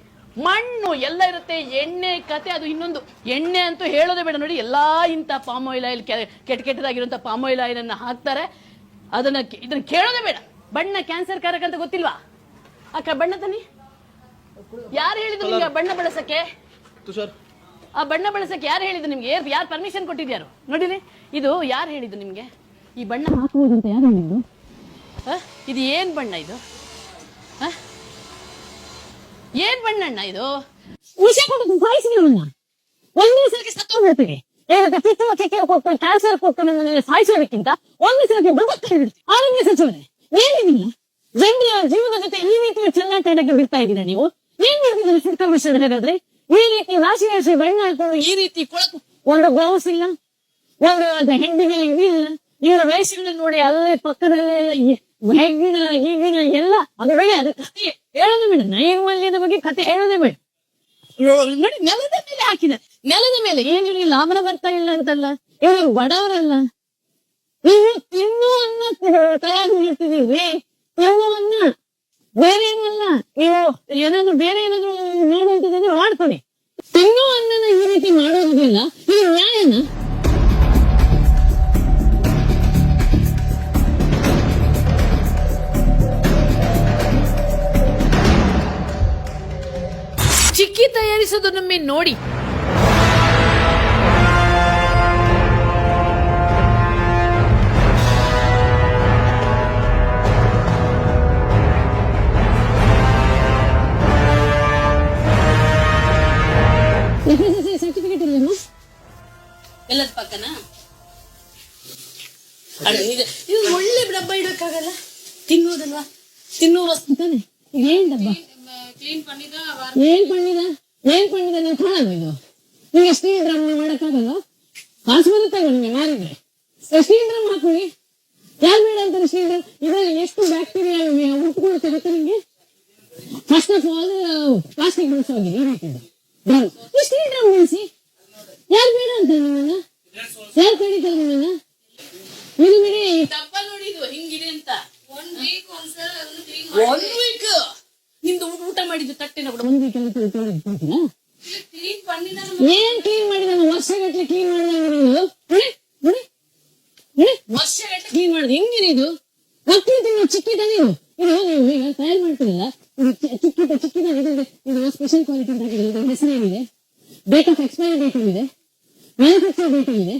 ಮಣ್ಣು ಎಲ್ಲ ಇರುತ್ತೆ, ಎಣ್ಣೆ ಕತೆ ಅದು ಇನ್ನೊಂದು. ಎಣ್ಣೆ ಅಂತೂ ಹೇಳೋದೇ ಬೇಡ. ನೋಡಿ ಎಲ್ಲಾ ಇಂಥ ಪಾಮ್ ಆಯಿಲ್ ಕೆಟ್ಟದಾಗಿರುವಂತ ಪಾಮ್ ಆಯಿಲ್ ಅನ್ನ ಹಾಕ್ತಾರೆ. ಇದನ್ನ ಕೇಳೋದೇ ಬೇಡ. ಬಣ್ಣ ಕ್ಯಾನ್ಸರ್ ಕಾರಕ ಅಂತ ಗೊತ್ತಿಲ್ವಾ? ಬಣ್ಣ ತನ್ನಿ. ಯಾರು ಹೇಳಿದ್ರು ನಿಮ್ಗೆ ಬಣ್ಣ ಬಳಸಕ್ಕೆ? ಆ ಬಣ್ಣ ಬಳಸಕ್ಕೆ ಯಾರು ಹೇಳಿದ್ರು ನಿಮ್ಗೆ? ಯಾರು ಪರ್ಮಿಷನ್ ಕೊಟ್ಟಿದ್ಯಾರು? ನೋಡಿರಿ, ಇದು ಯಾರು ಹೇಳಿದ್ದು ನಿಮ್ಗೆ ಈ ಬಣ್ಣ ಹಾಕಬಹುದು ಅಂತ? ಯಾರು ಹೇಳಿದ್ದು? ಇದು ಏನ್ ಬಣ್ಣ? ಇದು ಏನ್ ಬಣ್ಣ ಅಣ್ಣ? ಇದು ವಿಷ ಕೊಟ್ಟು ಸಾಯಿಸಿದವನ್ನ ಒಂದೇ ಸಲಕ್ಕೆ ಸತ್ತೋಗ್ಬಿಡ್ತೀವಿ. ಕ್ಯಾನ್ಸರ್ ಕೊಟ್ಟು ಸಾಯಿಸೋದಕ್ಕಿಂತ ಒಂದೇ ಸಲಕ್ಕೆ ಬದುಕ್ತಾ ಇರುತ್ತೆ. ಆರೋಗ್ಯ ಸಚಿವರೇ, ಏನಿಲ್ಲ ಜನರ ಜೀವನದ ಜೊತೆ ಈ ರೀತಿ ಚೆಲ್ಲಾಟಾಡಕ್ಕೆ ಬಿಡ್ತಾ ಇದ್ದೀರಾ ನೀವು? ಏನ್ ಮಾಡಿದ್ರೆ ಸರ್ಕಾರ ವಿಷಯದಲ್ಲಿ ಈ ರೀತಿ ರಾಶಿ ಬಣ್ಣ ಹಾಕೊಂಡು ಈ ರೀತಿ ಕೊಳಕು, ಒಂದು ಗ್ಲೌಸ್ ಇಲ್ಲ, ಒಂದು ಹೆಣ್ಣಿಗೆ ಇಲ್ಲ. ಇವರ ವಯಸ್ಸುಗಳನ್ನ ನೋಡಿ ಅಲ್ಲೇ ಪಕ್ಕದಲ್ಲೇ ಹೆಗ್ಗಿನ ಹೀಗಿನ ಎಲ್ಲ ಅದ್ರ ಬಗ್ಗೆ ಅದ್ರ ಕಥೆ ಹೇಳೋದೇ ಬೇಡ. ನೈರ್ಮಲ್ಯದ ಬಗ್ಗೆ ಕಥೆ ಹೇಳೋದೇ ಬೇಡ. ನೋಡಿ ನೆಲದ ಮೇಲೆ ಹಾಕಿದ್ದಾರೆ. ನೆಲದ ಮೇಲೆ ಏನು ಲಾಭನ ಬರ್ತಾ ಇಲ್ಲ ಅಂತಲ್ಲ, ಇವರು ಬಡವರಲ್ಲ. ನೀವು ತಿನ್ನು ಅನ್ನ ತಯಾರು ಮಾಡ್ತಿದೀವಿ, ತಿನ್ನು ಅನ್ನ, ಬೇರೆ ಏನಲ್ಲ. ನೀವು ಏನಾದ್ರು ಬೇರೆ ಏನಾದ್ರು ನೋಡುವಂತಂದ್ರೆ ಮಾಡ್ಕೊಳ್ಳಿ. ತಿನ್ನು ಅನ್ನನ ಈ ರೀತಿ ಮಾಡೋದಿಲ್ಲ, ಇದು ನ್ಯಾಯನ? ಉರುಳಿಸೋದನ್ನೊಮ್ಮೆ ನೋಡಿ. ಸರ್ಟಿಫಿಕೇಟ್ ಇಲ್ಲಮ್ಮ ಎಲ್ಲದ ಪಕ್ಕನ ಇದು ಒಳ್ಳೆ ಡಬ್ಬ ಇಡಕ್ಕಾಗಲ್ಲ, ತಿನ್ನೋದಲ್ವಾ, ತಿನ್ನೋ ವಸ್ತು ತಾನೆ. ಏನ್ ಡಬ್ಬ ಕ್ಲೀನ್ ಪಣ್ಣಿದ ಏನ್ ಪಣ್ಣಿದ ನೀವು ಕಾಣಲ್ಲ. ಇದು ನಿಮ್ಗೆ ಸ್ಟೀಲ್ ಡ್ರಮ್ ಮಾಡಕ್ಕಾಗಲ್ಲ. ಕಾಸು ಬರುತ್ತಾಗ ನಿಮ್ಗೆ ಮಾರಿದ್ರೆ ಸ್ಟೀಲ್ ಡ್ರಮ್ ಹಾಕೊಳ್ಳಿ. ಯಾರು ಬೇಡ ಅಂತಾರೆ ಸ್ಟೀಲ್ ಡ್ರಮ್? ಇದರಲ್ಲಿ ಎಷ್ಟು ಬ್ಯಾಕ್ಟೀರಿಯಾ ಉಟ್ಕೊಳುತ್ತೆ ಗೊತ್ತಾ ನಿಮ್ಗೆ? ಫಸ್ಟ್ ಆಫ್ ಆಲ್ ಪ್ಲಾಸ್ಟಿಕ್ ಬಳಸೋಗಿ ಈ ರೀತಿ ಡ್ರಮ್, ಸ್ಟೀಲ್ ಡ್ರಮ್ ಬಳಸಿ. ಯಾರು ಬೇಡ ಅಂತಾರೆ ನಿಮ್ಮನ್ನ? ಯಾರು ಕಡಿತಾರೆ ನಿಮ್ಮನ್ನ? ಇದು ಬಿಡಿ. ಡಬ್ಬ ನೋಡಿ, ಇದು ಹಿಂಗಿದೆ ಅಂತ. ಒನ್ ವೀಕ್ ನಿಮ್ದು ಊಟ ಮಾಡಿದ್ದು ತಟ್ಟೆನ ಕೂಡ ಒಂದು ವೀಕ್ ಕೊಡ್ತೀರಾ? ಏನ್ ಕ್ಲೀನ್ ಮಾಡಿದ? ವರ್ಷಗಟ್ಟಲೆ ಕ್ಲೀನ್ ಮಾಡಿದ ಕ್ಲೀನ್ ಮಾಡಿದ. ಹೆಂಗಿದೆ ಇದು? ಮಕ್ಕಳು ತಿನ್ನೋ ಚಿಕ್ಕಿದ ನೀವು. ಇದು ನೀವು ಈಗ ತಯಾರು ಮಾಡ್ತಿರಲ್ಲ, ಇದು ಚಿಕ್ಕಿದ ಇದು ಸ್ಪೆಷಲ್ ಕ್ವಾಲಿಟಿ ಅಂತ ಹಾಕಿದ್ರೆ ಇದರ ಹೆಸರೇನಿದೆ? ಡೇಟ್ ಆಫ್ ಎಕ್ಸ್ಪೈರಿ ಡೇಟ್ ಇದೆ, ಮ್ಯಾನುಫ್ಯಾಕ್ಚರ್ ಡೇಟ್ ಇದೆ.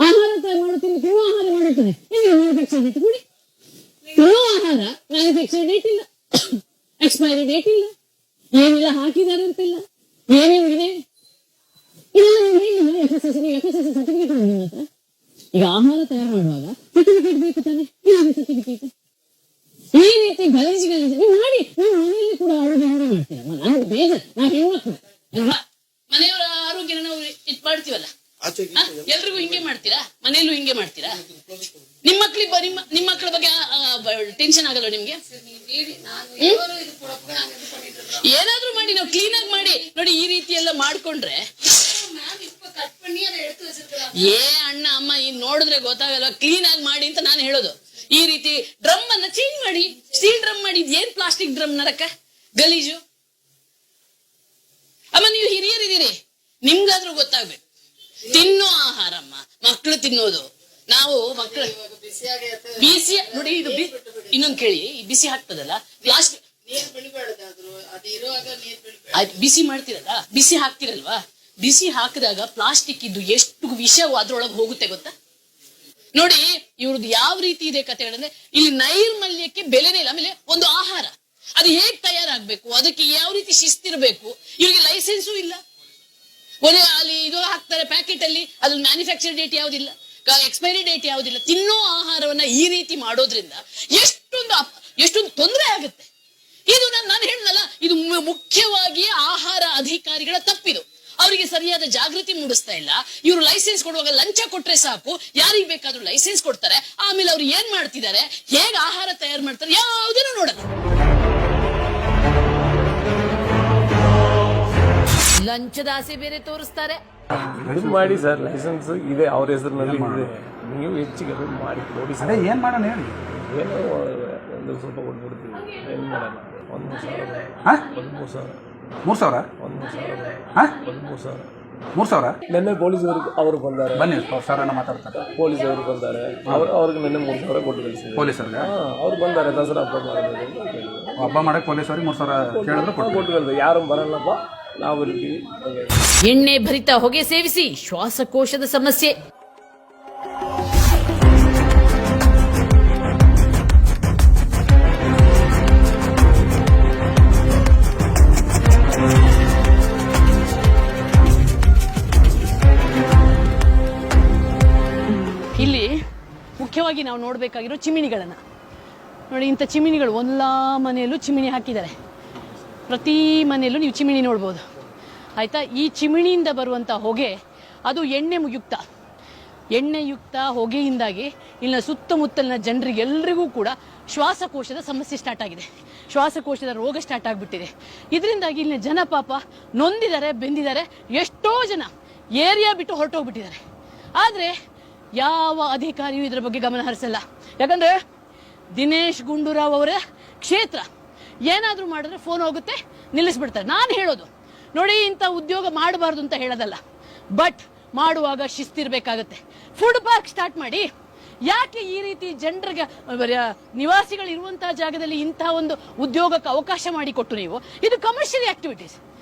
ಆಹಾರ ತಯಾರು ಮಾಡುತ್ತೀನಿ, ತಿನ್ನೋ ಆಹಾರ ಮಾಡುತ್ತದೆ. ನಿಮಗೆ ಮ್ಯಾನುಫ್ಯಾಕ್ಚರ್ ಡೇಟ್ ಕೊಡಿ. ತಿನ್ನೋ ಆಹಾರ ಮ್ಯಾನುಫ್ಯಾಕ್ಚರ್ ಡೇಟ್ ಇಲ್ಲ, ಎಕ್ಸ್ಪೈರಿ ಡೇಟ್ ಇಲ್ಲ, ಏನೆಲ್ಲ ಹಾಕಿದ್ದಾರೆ ಅಂತಿಲ್ಲ, ಏನೇನಿದೆ ಇದೆಲ್ಲ ನೀವು FSSAI ಸರ್ಟಿಫಿಕೇಟ್ ನಿಮ್ಮ ಹತ್ರ. ಈಗ ಆಹಾರ ತಯಾರು ಮಾಡುವಾಗ ಸರ್ಟಿಫಿಕೇಟ್ ಬೇಕು ತಾನೆ? ಇಲ್ಲ ಸರ್ಟಿಫಿಕೇಟ್. ಈ ರೀತಿ ಗಲೀಜು ನೀವು ಮಾಡಿ. ನೀವು ಮನೆಯಲ್ಲಿ ಕೂಡ ಅಡುಗೆ ಮಾಡ್ತೀರ. ನಾನು ಬೇಗ ನಾವು ಹೆಣ್ಮಕ್ಳು ಅಲ್ವಾ? ಮನೆಯವರ ಆರೋಗ್ಯನ ನಾವು ಇದ್ ಮಾಡ್ತೀವಲ್ಲ, ಎಲ್ರಿಗೂ ಹಿಂಗೆ ಮಾಡ್ತೀರಾ? ಮನೆಯಲ್ಲೂ ಹಿಂಗೆ ಮಾಡ್ತೀರಾ? ನಿಮ್ಮ ಮಕ್ಕಳ ಬಗ್ಗೆ ಟೆನ್ಷನ್ ಆಗಲ್ಲ ನಿಮ್ಗೆ? ಏನಾದ್ರೂ ಮಾಡಿ, ನಾವು ಕ್ಲೀನ್ ಆಗಿ ಮಾಡಿ ನೋಡಿ. ಈ ರೀತಿ ಎಲ್ಲ ಮಾಡ್ಕೊಂಡ್ರೆ ಏ ಅಣ್ಣ ಅಮ್ಮ ಇನ್ ನೋಡಿದ್ರೆ ಗೊತ್ತಾಗಲ್ಲ. ಕ್ಲೀನ್ ಆಗಿ ಮಾಡಿ ಅಂತ ನಾನು ಹೇಳೋದು. ಈ ರೀತಿ ಡ್ರಮ್ ಅನ್ನ ಚೇಂಜ್ ಮಾಡಿ, ಸ್ಟೀಲ್ ಡ್ರಮ್ ಮಾಡಿ. ಏನ್ ಪ್ಲಾಸ್ಟಿಕ್ ಡ್ರಮ್ ನರಕ ಗಲೀಜು. ಅಮ್ಮ ನೀವು ಹಿರಿಯರಿದ್ದೀರಿ, ನಿಮ್ಗಾದ್ರೂ ಗೊತ್ತಾಗ್ಬೇಕು. ತಿನ್ನೋ ಆಹಾರಮ್ಮ, ಮಕ್ಕಳು ತಿನ್ನೋದು. ನಾವು ಮಕ್ಕಳು ಬಿಸಿ ನೋಡಿ. ಇದು ಇನ್ನೊಂದು ಕೇಳಿ, ಬಿಸಿ ಹಾಕ್ತದಲ್ಲ ಪ್ಲಾಸ್ಟಿಕ್, ಆಯ್ತು ಬಿಸಿ ಮಾಡ್ತಿರಲ್ಲ, ಬಿಸಿ ಹಾಕ್ತಿರಲ್ವಾ? ಬಿಸಿ ಹಾಕಿದಾಗ ಪ್ಲಾಸ್ಟಿಕ್ ಇದ್ದು ಎಷ್ಟು ವಿಷವು ಅದ್ರೊಳಗೆ ಹೋಗುತ್ತೆ ಗೊತ್ತಾ? ನೋಡಿ ಇವ್ರದ್ದು ಯಾವ ರೀತಿ ಇದೆ ಕತೆ ಹೇಳಿದ್ರೆ, ಇಲ್ಲಿ ನೈರ್ಮಲ್ಯಕ್ಕೆ ಬೆಲೆನೇ ಇಲ್ಲ. ಆಮೇಲೆ ಒಂದು ಆಹಾರ ಅದು ಹೇಗ್ ತಯಾರಾಗ್ಬೇಕು, ಅದಕ್ಕೆ ಯಾವ ರೀತಿ ಶಿಸ್ತಿರ್ಬೇಕು, ಇವ್ರಿಗೆ ಲೈಸೆನ್ಸು ಇಲ್ಲ. ಅಲ್ಲಿ ಇದು ಹಾಕ್ತಾರೆ ಪ್ಯಾಕೆಟ್ ಅಲ್ಲಿ, ಅದ್ರ ಮ್ಯಾನುಫ್ಯಾಕ್ಚರ್ ಡೇಟ್ ಯಾವ್ದಿಲ್ಲ, ಎಕ್ಸ್ಪೈರಿ ಡೇಟ್ ಯಾವ್ದಿಲ್ಲ. ತಿನ್ನೋ ಆಹಾರವನ್ನ ಈ ರೀತಿ ಮಾಡೋದ್ರಿಂದ ಎಷ್ಟೊಂದು ತೊಂದರೆ ಆಗುತ್ತೆ. ಇದು ನಾನು ಹೇಳಿದ್ನಲ್ಲ, ಇದು ಮುಖ್ಯವಾಗಿ ಆಹಾರ ಅಧಿಕಾರಿಗಳ ತಪ್ಪಿದು. ಅವರಿಗೆ ಸರಿಯಾದ ಜಾಗೃತಿ ಮೂಡಿಸ್ತಾ ಇಲ್ಲ. ಇವರು ಲೈಸೆನ್ಸ್ ಕೊಡುವಾಗ ಲಂಚ ಕೊಟ್ರೆ ಸಾಕು, ಯಾರಿಗೆ ಬೇಕಾದ್ರೂ ಲೈಸೆನ್ಸ್ ಕೊಡ್ತಾರೆ. ಆಮೇಲೆ ಅವ್ರು ಏನ್ ಮಾಡ್ತಿದ್ದಾರೆ, ಹೇಗೆ ಆಹಾರ ತಯಾರು ಮಾಡ್ತಾರೆ, ಯಾವುದೇನೂ ನೋಡಲ್ಲ. ಲಂಚದ ಆಸೆ ಬೇರೆ ತೋರಿಸ್ತಾರೆ. ಮಾಡಿ ಸರ್, ಲೈಸೆನ್ಸ್ ಇದೆ ಅವ್ರ ಹೆಸರಿನಲ್ಲಿ ಇದೆ. ನೀವು ಹೆಚ್ಚಿಗೆ ಮಾಡಿ ನೋಡಿ ಸರ್. ಏನ್ ಮಾಡೋಣ ಹೇಳಿ? ಏನೋ ಒಂದು ಸ್ವಲ್ಪ ಕೊಟ್ಬಿಡ್ತೀವಿ. ಏನು ಮಾಡಲ್ಲ. 3,000 3,000 ನಿನ್ನೆ ಪೊಲೀಸರು ಅವರು ಬಂದಾರೆ. ಬನ್ನಿ ಸರ್ ಮಾತಾಡ್ತಾರೆ. ಪೊಲೀಸವರು ಬಂದಾರೆ, ಅವ್ರಿಗೆ ನಿನ್ನೆ 3,000 ಕೊಟ್ಟು ಕಳಿಸಿದ್ರು ಪೊಲೀಸರಿಗೆ. ಅವ್ರು ಬಂದಾರೆ ದಸರಾ ಹಬ್ಬ ಮಾಡೋದು. ಹಬ್ಬ ಮಾಡಕ್ಕೆ ಪೊಲೀಸರಿಗೆ 3,000 ಕೇಳಿದ್ರು ಕೊಟ್ಟು ಕಳಿಸಿದ್ರು. ಯಾರು ಬರಲ್ಲಪ್ಪ, ನಾವು ಇರ್ತೀವಿ. ಎಣ್ಣೆ ಭರಿತ ಹೊಗೆ ಸೇವಿಸಿ ಶ್ವಾಸಕೋಶದ ಸಮಸ್ಯೆ. ಇಲ್ಲಿ ಮುಖ್ಯವಾಗಿ ನಾವು ನೋಡ್ಬೇಕಾಗಿರೋ ಚಿಮಿಣಿಗಳನ್ನ ನೋಡಿ. ಇಂಥ ಚಿಮಿಣಿಗಳು ಎಲ್ಲ ಮನೆಯಲ್ಲೂ ಚಿಮಿಣಿ ಹಾಕಿದ್ದಾರೆ. ಪ್ರತಿ ಮನೆಯಲ್ಲೂ ನೀವು ಚಿಮಿಣಿ ನೋಡ್ಬೋದು, ಆಯ್ತಾ? ಈ ಚಿಮಿಣಿಯಿಂದ ಬರುವಂಥ ಹೊಗೆ ಅದು ಎಣ್ಣೆಯುಕ್ತ ಹೊಗೆಯಿಂದಾಗಿ ಇಲ್ಲಿನ ಸುತ್ತಮುತ್ತಲಿನ ಜನರಿಗೆಲ್ಲರಿಗೂ ಕೂಡ ಶ್ವಾಸಕೋಶದ ಸಮಸ್ಯೆ ಸ್ಟಾರ್ಟ್ ಆಗಿದೆ. ಶ್ವಾಸಕೋಶದ ರೋಗ ಸ್ಟಾರ್ಟ್ ಆಗಿಬಿಟ್ಟಿದೆ. ಇದರಿಂದಾಗಿ ಇಲ್ಲಿನ ಜನ ಪಾಪ ನೊಂದಿದ್ದಾರೆ, ಬೆಂದಿದ್ದಾರೆ. ಎಷ್ಟೋ ಜನ ಏರಿಯಾ ಬಿಟ್ಟು ಹೊರಟೋಗ್ಬಿಟ್ಟಿದ್ದಾರೆ. ಆದರೆ ಯಾವ ಅಧಿಕಾರಿಯೂ ಇದರ ಬಗ್ಗೆ ಗಮನ ಹರಿಸಲ್ಲ. ಯಾಕಂದರೆ ದಿನೇಶ್ ಗುಂಡೂರಾವ್ ಅವರ ಕ್ಷೇತ್ರ. ಏನಾದರೂ ಮಾಡಿದ್ರೆ ಫೋನ್ ಹೋಗುತ್ತೆ, ನಿಲ್ಲಿಸ್ಬಿಡ್ತಾರೆ. ನಾನು ಹೇಳೋದು ನೋಡಿ, ಇಂಥ ಉದ್ಯೋಗ ಮಾಡಬಾರ್ದು ಅಂತ ಹೇಳೋದಲ್ಲ, ಬಟ್ ಮಾಡುವಾಗ ಶಿಸ್ತಿರ್ಬೇಕಾಗತ್ತೆ. ಫುಡ್ ಪಾರ್ಕ್ ಸ್ಟಾರ್ಟ್ ಮಾಡಿ. ಯಾಕೆ ಈ ರೀತಿ ಜನರಿಗೆ, ನಿವಾಸಿಗಳು ಇರುವಂತಹ ಜಾಗದಲ್ಲಿ ಇಂತಹ ಒಂದು ಉದ್ಯೋಗಕ್ಕೆ ಅವಕಾಶ ಮಾಡಿಕೊಟ್ಟು ನೀವು? ಇದು ಕಮರ್ಷಿಯಲ್ ಆಕ್ಟಿವಿಟೀಸ್.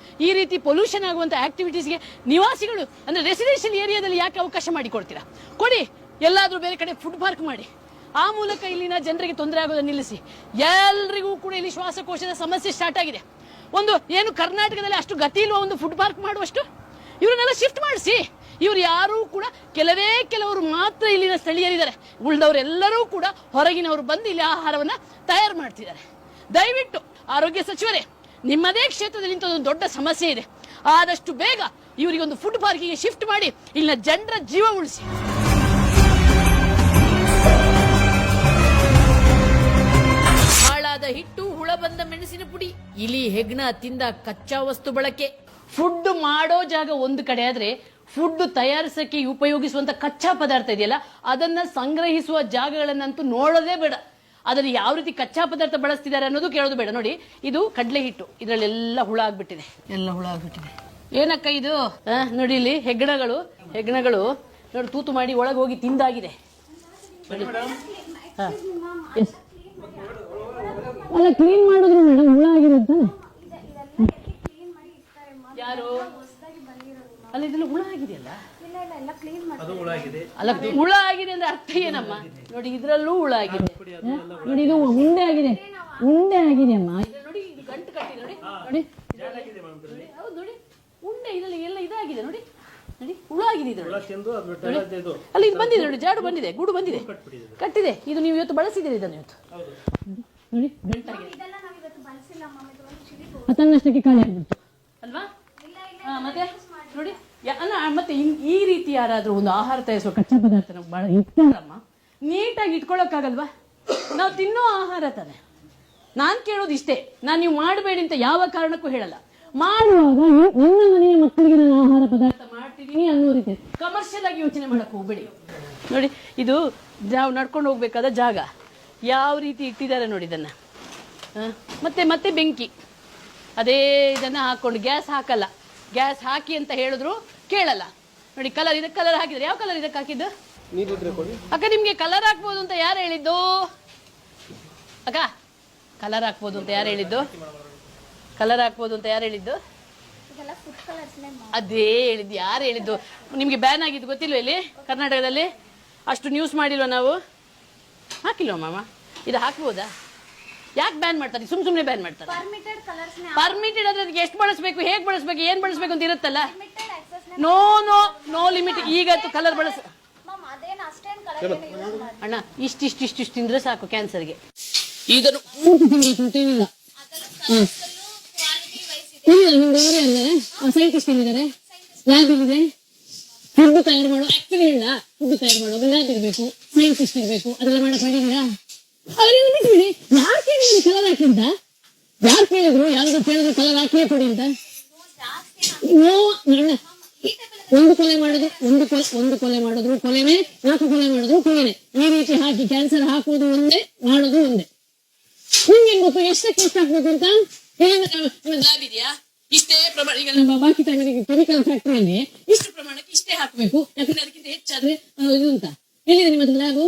ಈ ರೀತಿ ಪೊಲ್ಯೂಷನ್ ಆಗುವಂತ ಆಕ್ಟಿವಿಟೀಸ್ಗೆ ನಿವಾಸಿಗಳು ಅಂದ್ರೆ ರೆಸಿಡೆನ್ಷಿಯಲ್ ಏರಿಯಾದಲ್ಲಿ ಯಾಕೆ ಅವಕಾಶ ಮಾಡಿಕೊಡ್ತೀರಾ? ಕೊಡಿ, ಎಲ್ಲಾದ್ರೂ ಬೇರೆ ಕಡೆ ಫುಡ್ ಪಾರ್ಕ್ ಮಾಡಿ, ಆ ಮೂಲಕ ಇಲ್ಲಿನ ಜನರಿಗೆ ತೊಂದರೆ ಆಗೋದನ್ನು ನಿಲ್ಲಿಸಿ. ಎಲ್ರಿಗೂ ಕೂಡ ಇಲ್ಲಿ ಶ್ವಾಸಕೋಶದ ಸಮಸ್ಯೆ ಸ್ಟಾರ್ಟ್ ಆಗಿದೆ. ಒಂದು ಏನು ಕರ್ನಾಟಕದಲ್ಲಿ ಅಷ್ಟು ಗತಿ ಇಲ್ವಾ ಒಂದು ಫುಡ್ ಪಾರ್ಕ್ ಮಾಡುವಷ್ಟು? ಇವರನ್ನೆಲ್ಲ ಶಿಫ್ಟ್ ಮಾಡಿಸಿ. ಇವ್ರು ಯಾರೂ ಕೂಡ ಕೆಲವರು ಮಾತ್ರ ಇಲ್ಲಿನ ಸ್ಥಳೀಯರಿದ್ದಾರೆ, ಉಳಿದವರೆಲ್ಲರೂ ಕೂಡ ಹೊರಗಿನವರು ಬಂದು ಇಲ್ಲಿ ಆಹಾರವನ್ನ ತಯಾರು ಮಾಡ್ತಿದ್ದಾರೆ. ದಯವಿಟ್ಟು ಆರೋಗ್ಯ ಸಚಿವರೇ, ನಿಮ್ಮದೇ ಕ್ಷೇತ್ರದಲ್ಲಿ ಇಂಥದ್ದೊಂದು ದೊಡ್ಡ ಸಮಸ್ಯೆ ಇದೆ, ಆದಷ್ಟು ಬೇಗ ಇವರಿಗೆ ಒಂದು ಫುಡ್ ಪಾರ್ಕಿಗೆ ಶಿಫ್ಟ್ ಮಾಡಿ ಇಲ್ಲಿನ ಜನರ ಜೀವ ಉಳಿಸಿ. ಹಾಳಾದ ಹಿಟ್ಟು, ಹುಳ ಬಂದ ಮೆಣಸಿನ ಪುಡಿ, ಇಲಿ ಹೆಗ್ಣ ತಿಂದ ಕಚ್ಚಾ ವಸ್ತು ಬಳಕೆ. ಫುಡ್ ಮಾಡೋ ಜಾಗ ಒಂದು ಕಡೆ ಆದ್ರೆ ಫುಡ್ ತಯಾರಿಸಕ್ಕೆ ಉಪಯೋಗಿಸುವಂತ ಕಚ್ಚಾ ಪದಾರ್ಥ ಇದೆಯಲ್ಲ ಅದನ್ನ ಸಂಗ್ರಹಿಸುವ ಜಾಗಗಳನ್ನಂತೂ ನೋಡೋದೇ ಬೇಡ. ಅದನ್ನ ಯಾವ ರೀತಿ ಕಚ್ಚಾ ಪದಾರ್ಥ ಬಳಸ್ತಿದ್ದಾರೆ ಅನ್ನೋದು ಕೇಳೋದು ಬೇಡ. ನೋಡಿ, ಇದು ಕಡಲೆ ಹಿಟ್ಟು, ಇದ್ರಲ್ಲೆಲ್ಲ ಹುಳ ಆಗ್ಬಿಟ್ಟಿದೆ, ಎಲ್ಲ ಹುಳ ಆಗ್ಬಿಟ್ಟಿದೆ. ಏನಕ್ಕ ಇದು? ನೋಡಿ ಇಲ್ಲಿ ಹೆಗ್ಣಗಳು ನೋಡಿ ತೂತು ಮಾಡಿ ಒಳಗೆ ಹೋಗಿ ತಿಂದಾಗಿದೆ. ಅಲ್ಲ, ಕ್ಲೀನ್ ಮಾಡಿದ್ರು ಮೇಡಮ್ ಹುಳ ಆಗಿರುತ್ತೆ. ಯಾರು? ಅಲ್ಲ, ಇದ್ರಲ್ಲಿ ಹುಳ ಆಗಿದೆಯಲ್ಲ. ಅಲ್ಲ, ಹುಳ ಆಗಿದೆ ಅಂದ್ರೆ ಅರ್ಥ ಏನಮ್ಮ? ನೋಡಿ, ಇದ್ರಲ್ಲೂ ಹುಳ ಆಗಿದೆ. ನೋಡಿ, ಇದು ಉಂಡೆ ಆಗಿದೆ ಅಮ್ಮ. ನೋಡಿ, ಇದು ಗಂಟು ಕಟ್ಟಿ ನೋಡಿ. ನೋಡಿ, ಹೌದು ನೋಡಿ, ಉಂಡೆ ಇದರಲ್ಲಿ ಎಲ್ಲ ಇದಾಗಿದೆ. ನೋಡಿ ನೋಡಿ, ಹುಳ ಆಗಿದೆ ಇದ್ರಲ್ಲಿ. ಅಲ್ಲ, ಇದು ಬಂದಿದೆ ನೋಡಿ, ಜಾಡು ಬಂದಿದೆ, ಗೂಡು ಬಂದಿದೆ, ಕಟ್ಟಿದೆ. ಇದು ನೀವು ಇವತ್ತು ಬಳಸಿದ್ದೀರಿ ಇದನ್ನು ಇವತ್ತು. ನೋಡಿ, ತನ್ನಷ್ಟಕ್ಕೆ ಖಾಲಿ ಆಗ್ಬಿಡ್ತು ಅಲ್ವಾ? ಮತ್ತೆ ನೋಡಿ, ಮತ್ತೆ ಈ ರೀತಿ ಯಾರಾದ್ರೂ ಒಂದು ಆಹಾರ ತಯಾರಿಸುವ ಕಚ್ಚಾ ಪದಾರ್ಥ ಬಹಳ ಇರ್ತಾರಮ್ಮ, ನೀಟಾಗಿ ಇಟ್ಕೊಳ್ಳೋಕ್ಕಾಗಲ್ವಾ? ನಾವು ತಿನ್ನೋ ಆಹಾರ ತಾನೆ. ನಾನ್ ಕೇಳೋದು ಇಷ್ಟೇ, ನೀವು ಮಾಡಬೇಡಿ ಅಂತ ಯಾವ ಕಾರಣಕ್ಕೂ ಹೇಳಲ್ಲ. ಮಾಡುವಾಗ ನನ್ನ ಮನೆಯ ಮಕ್ಕಳಿಗೆ ನಾನು ಆಹಾರ ಪದಾರ್ಥ ಮಾಡ್ತಿದ್ದೀನಿ ಅನ್ನೋ ರೀತಿ ಕಮರ್ಷಿಯಲ್ ಆಗಿ ಯೋಚನೆ ಮಾಡಕ್ ಹೋಗ್ಬೇಡಿ. ನೋಡಿ, ಇದು ನಾವು ನಡ್ಕೊಂಡು ಹೋಗ್ಬೇಕಾದ ಜಾಗ ಯಾವ ರೀತಿ ಇಟ್ಟಿದ್ದಾರೆ ನೋಡಿ ಇದನ್ನ. ಮತ್ತೆ ಬೆಂಕಿ, ಅದೇ ಇದನ್ನ ಹಾಕೊಂಡು ಗ್ಯಾಸ್ ಹಾಕಲ್ಲ. ಗ್ಯಾಸ್ ಹಾಕಿ ಅಂತ ಹೇಳಿದ್ರು ಕೇಳಲ್ಲ. ನೋಡಿ, ಇದಕ್ಕೆ ಕಲರ್ ಹಾಕಿದ್ರೆ ಯಾವ ಕಲರ್ ಇದಕ್ಕೆ ಹಾಕಿದ್ದು? ಅಕ್ಕ, ನಿಮ್ಗೆ ಕಲರ್ ಹಾಕ್ಬೋದು ಅಂತ ಯಾರು ಹೇಳಿದ್ದು? ಅಕ್ಕ, ಕಲರ್ ಹಾಕ್ಬೋದು ಅಂತ ಯಾರು ಹೇಳಿದ್ದು? ಅದೇ ಹೇಳಿದ್ದು. ಯಾರು ಹೇಳಿದ್ದು? ನಿಮ್ಗೆ ಬ್ಯಾನ್ ಆಗಿದ್ದು ಗೊತ್ತಿಲ್ವ? ಇಲ್ಲಿ ಕರ್ನಾಟಕದಲ್ಲಿ ಅಷ್ಟು ನ್ಯೂಸ್ ಮಾಡಿಲ್ವ ನಾವು? ಹಾಕಿಲ್ವ ಮಾಮ? ಇದು ಹಾಕ್ಬೋದಾ? ಯಾಕೆ ಬ್ಯಾನ್ ಮಾಡ್ತಾರೆ? ಸುಮ್ಮನೆ ಬ್ಯಾನ್ ಮಾಡ್ತಾರೆ. ಪರ್ಮಿಟೆಡ್ ಆದ್ರೆ ಅದಕ್ಕೆ ಎಷ್ಟು ಬಳಸಬೇಕು, ಹೇಗೆ ಬಳಸಬೇಕು, ಏನ್ ಬಳಸಬೇಕು ಅಂತ ಇರುತ್ತಲ್ಲ. No limit. ಈಗಂತೂ ಕಲರ್ ಬಳಸ ಅಣ್ಣ, ಇಷ್ಟು ತಿಂದ್ರೆ ಸಾಕು ಕ್ಯಾನ್ಸರ್ಗೆ. ಇದನ್ನು ಸೈಂಟಿಸ್ಟ್ ಏನಿದ್ದಾರೆ, ಲ್ಯಾಬ್ ಇದೆ, ಫುಡ್ ತಯಾರು ಮಾಡೋ. ಆಕ್ಚುಲಿ ಇಲ್ಲ, ಫುಡ್ ತಯಾರು ಮಾಡೋದು ಲ್ಯಾಬ್ ಇರಬೇಕು, ಸೈಂಟಿಸ್ಟ್ ಇರಬೇಕು, ಅದೆಲ್ಲ ಮಾಡಕ್ ಮಾಡಿದೀರಾ? ಅವ್ರಿಗೆ ಬಿಟ್ಬಿಡಿ. ಯಾರು ಕೇಳಿದ್ರು ಕಲರ್ ಹಾಕಿ ಅಂತ? ಯಾರು ಕೇಳಿದ್ರು? ಯಾರಾದ್ರೂ ಕೇಳಿದ್ರು ಕಲರ್ ಹಾಕಿಯೇ ಕೊಡಿ ಅಂತ? ಒಂದು ಕೊಲೆ ಮಾಡಿದ್ರು ಕೊಲೆನೇ, 4 ಕೊಲೆ ಮಾಡಿದ್ರು ಕೊಲೆನೇ. ಈ ರೀತಿ ಹಾಕಿ ಕ್ಯಾನ್ಸರ್ ಹಾಕುವುದು ಒಂದೇ, ಮಾಡೋದು ಒಂದೇ. ನಿಮ್ಗೆ ಗೊತ್ತು ಎಷ್ಟಕ್ಕೆ ಎಷ್ಟು ಹಾಕ್ಬೇಕು ಅಂತ? ಲ್ಯಾಬ್ ಇದೆಯಾ? ಇಷ್ಟೇ ಪ್ರಮಾಣ. ಈಗ ನಮ್ಮ ಬಾಕಿ ತಗೊಂಡಿಗೆ ಕೆಮಿಕಲ್ ಫ್ಯಾಕ್ಟರಿಯಲ್ಲಿ ಇಷ್ಟು ಪ್ರಮಾಣಕ್ಕೆ ಇಷ್ಟೇ ಹಾಕಬೇಕು, ಯಾಕಂದ್ರೆ ಅದಕ್ಕಿಂತ ಹೆಚ್ಚಾದ್ರೆ ಇದು ಅಂತ ಎಲ್ಲಿದೆ ನಿಮ್ಮದು ಲ್ಯಾಬು?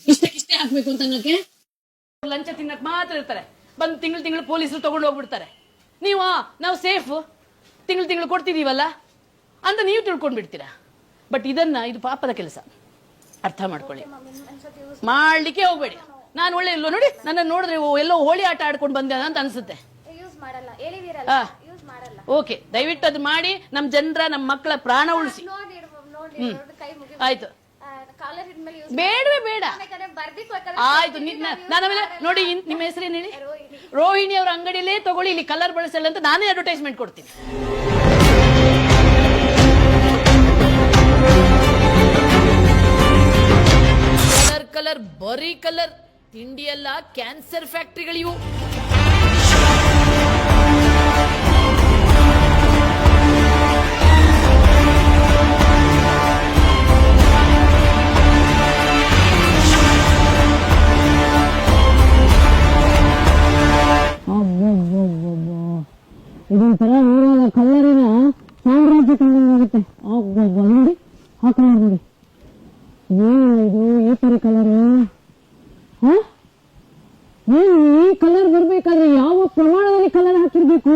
ಇಷ್ಟೇ ಹಾಕ್ಬೇಕು ಅಂತ ಅನ್ನೋಕೆ ಲಂಚ ತಿನ್ನಕ್ ಮಾತ್ರ ಇರ್ತಾರೆ. ಬಂದು ತಿಂಗಳು ಪೊಲೀಸರು ತಗೊಂಡು ಹೋಗ್ಬಿಡ್ತಾರೆ. ನಾವು ಸೇಫ್, ತಿಂಗಳು ಕೊಡ್ತಿದೀವಲ್ಲ ಅಂತ ನೀವು ತಿಳ್ಕೊಂಡ್ ಬಿಡ್ತೀರಾ. ಬಟ್ ಇದು ಪಾಪದ ಕೆಲಸ, ಅರ್ಥ ಮಾಡ್ಕೊಳ್ಳಿ. ಮಾಡ್ಲಿಕ್ಕೆ ಹೋಗ್ಬೇಡಿ. ನಾನು ಒಳ್ಳೆ ಇಲ್ಲೋ ನೋಡಿ, ನನ್ನ ನೋಡಿದ್ರೆ ಎಲ್ಲೋ ಹೋಳಿ ಆಟ ಆಡ್ಕೊಂಡು ಬಂದೆ ಅಂತ ಅನ್ಸುತ್ತೆ. ಓಕೆ, ದಯವಿಟ್ಟು ಅದು ಮಾಡಿ ನಮ್ಮ ಜನರ, ನಮ್ಮ ಮಕ್ಕಳ ಪ್ರಾಣ ಉಳಿಸಿ. ಆಯ್ತು, ಬೇಡ ಆಯ್ತು. ನಾನು ಆಮೇಲೆ ನೋಡಿ, ನಿಮ್ಮ ಹೆಸರೇನು ಹೇಳಿ? ರೋಹಿಣಿ ಅವ್ರ ಅಂಗಡಿಯಲ್ಲೇ ತಗೊಳ್ಳಿ, ಇಲ್ಲಿ ಕಲರ್ ಬಳಸಲ್ಲ ಅಂತ ನಾನೇ ಅಡ್ವರ್ಟೈಸ್ಮೆಂಟ್ ಕೊಡ್ತೀನಿ. ಕಲರ್ ಬರೀ ಕಲರ್, ತಿಂಡಿಯಲ್ಲ ಕ್ಯಾನ್ಸರ್ ಫ್ಯಾಕ್ಟರಿಗಳಿವು. ಇದೊಂಥರ ನೋಡುವಾಗ ಕಲ್ಲರಿನ ಸಾಮ್ರಾಜ್ಯ ಕಂಡಂಗಾಗುತ್ತೆ. ನೋಡಿ, ಆ ಕಲರ್ ನೋಡಿ, ಏನು ಇದು? ಈ ಪರಿ ಕಲರ್. ಏನು ಈ ಕಲರ್ ಬರ್ಬೇಕಾದ್ರೆ ಯಾವ ಪ್ರಮಾಣದಲ್ಲಿ ಕಲರ್ ಹಾಕಿರ್ಬೇಕು?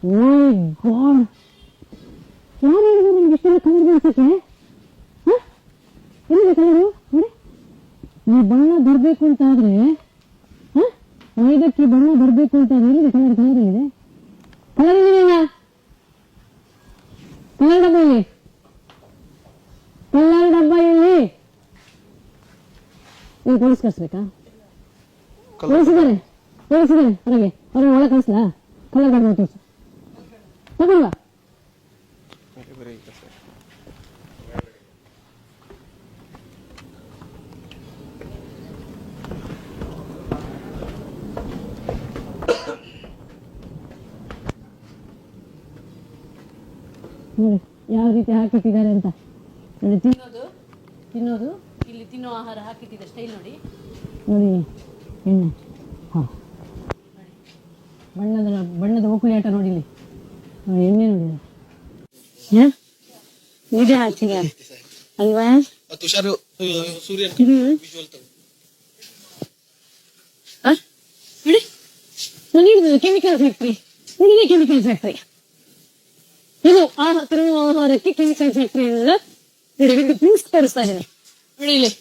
ಗಾಡ್, ಯಾರು ಹೇಳಿದ್ರು ನಿಮ್ಗೆ ಇಷ್ಟೆಲ್ಲ ಕಲರ್ ಬೆಳೆಸಕ್ಕೆ? ಎಲ್ಲಿದೆ ಕಲರು? ನೋಡಿ, ಈ ಬಣ್ಣ ಬರಬೇಕು ಅಂತ ಆದ್ರೆ, ಇದಕ್ಕೆ ಬಣ್ಣ ಬರಬೇಕು ಅಂತ ಆದ್ರೆ ಎಲ್ಲಿದೆ ಕಲರ್? ಕಲರ್ ಎಲ್ಲಿದೆ? ಕಲರ್ ಎಲ್ಲಿದೆ? ಕಲರ್ ಡಬ್ಬ ಇಲ್ಲಿ, ಕಲರ್ ಡಬ್ಬ ಇಲ್ಲಿ. ನೀವು ಪೊಲೀಸ್ ಕಳಿಸ್ಬೇಕಾ? ಕಳಿಸಿದ್ದಾರೆ ಹೊರಗೆ ಒಳಗೆ ಕಳಿಸ್ಲಾ? ಕಲರ್ ಡಬ್ಬ ತೋರಿಸು, ತಗೊಳ್ಳ. ನೋಡಿ ಯಾವ ರೀತಿ ಹಾಕಿಟ್ಟಿದ್ದಾರೆ ಅಂತ. ನೋಡಿ ತಿನ್ನೋದು ಇಲ್ಲಿ ತಿನ್ನೋ ಆಹಾರ ಹಾಕಿಟ್ಟಿದೆ ಸ್ಟೈಲ್ ನೋಡಿ. ನೋಡಿ ಎಣ್ಣೆ, ಹಾಂ, ಬಣ್ಣದ ಓಕುಳಿ ಆಟ ನೋಡಿ ಇಲ್ಲಿ. ನೋಡಿ ಎಣ್ಣೆ ನೋಡಿ, ಇದೇ ಹಾಕ್ತಿದ್ದಾರೆ ಅಲ್ವಾ? ನೋಡಿ ಕೆಮಿಕಲ್ ಫ್ಯಾಕ್ಟ್ರಿ, ಇದೇ ಕೆಮಿಕಲ್ ಫ್ಯಾಕ್ಟ್ರಿ. ಇದು ಆಹಾರಕ್ಕೆ ಕೆಮಿಕಲ್ ಫ್ಯಾಕ್ಟ್ರಿ ಪ್ರಿಂಟ್ಸ್ ತೋರಿಸ್ತಾ ಇದ್ದೀನಿ ನೋಡಿ ಇಲ್ಲಿ.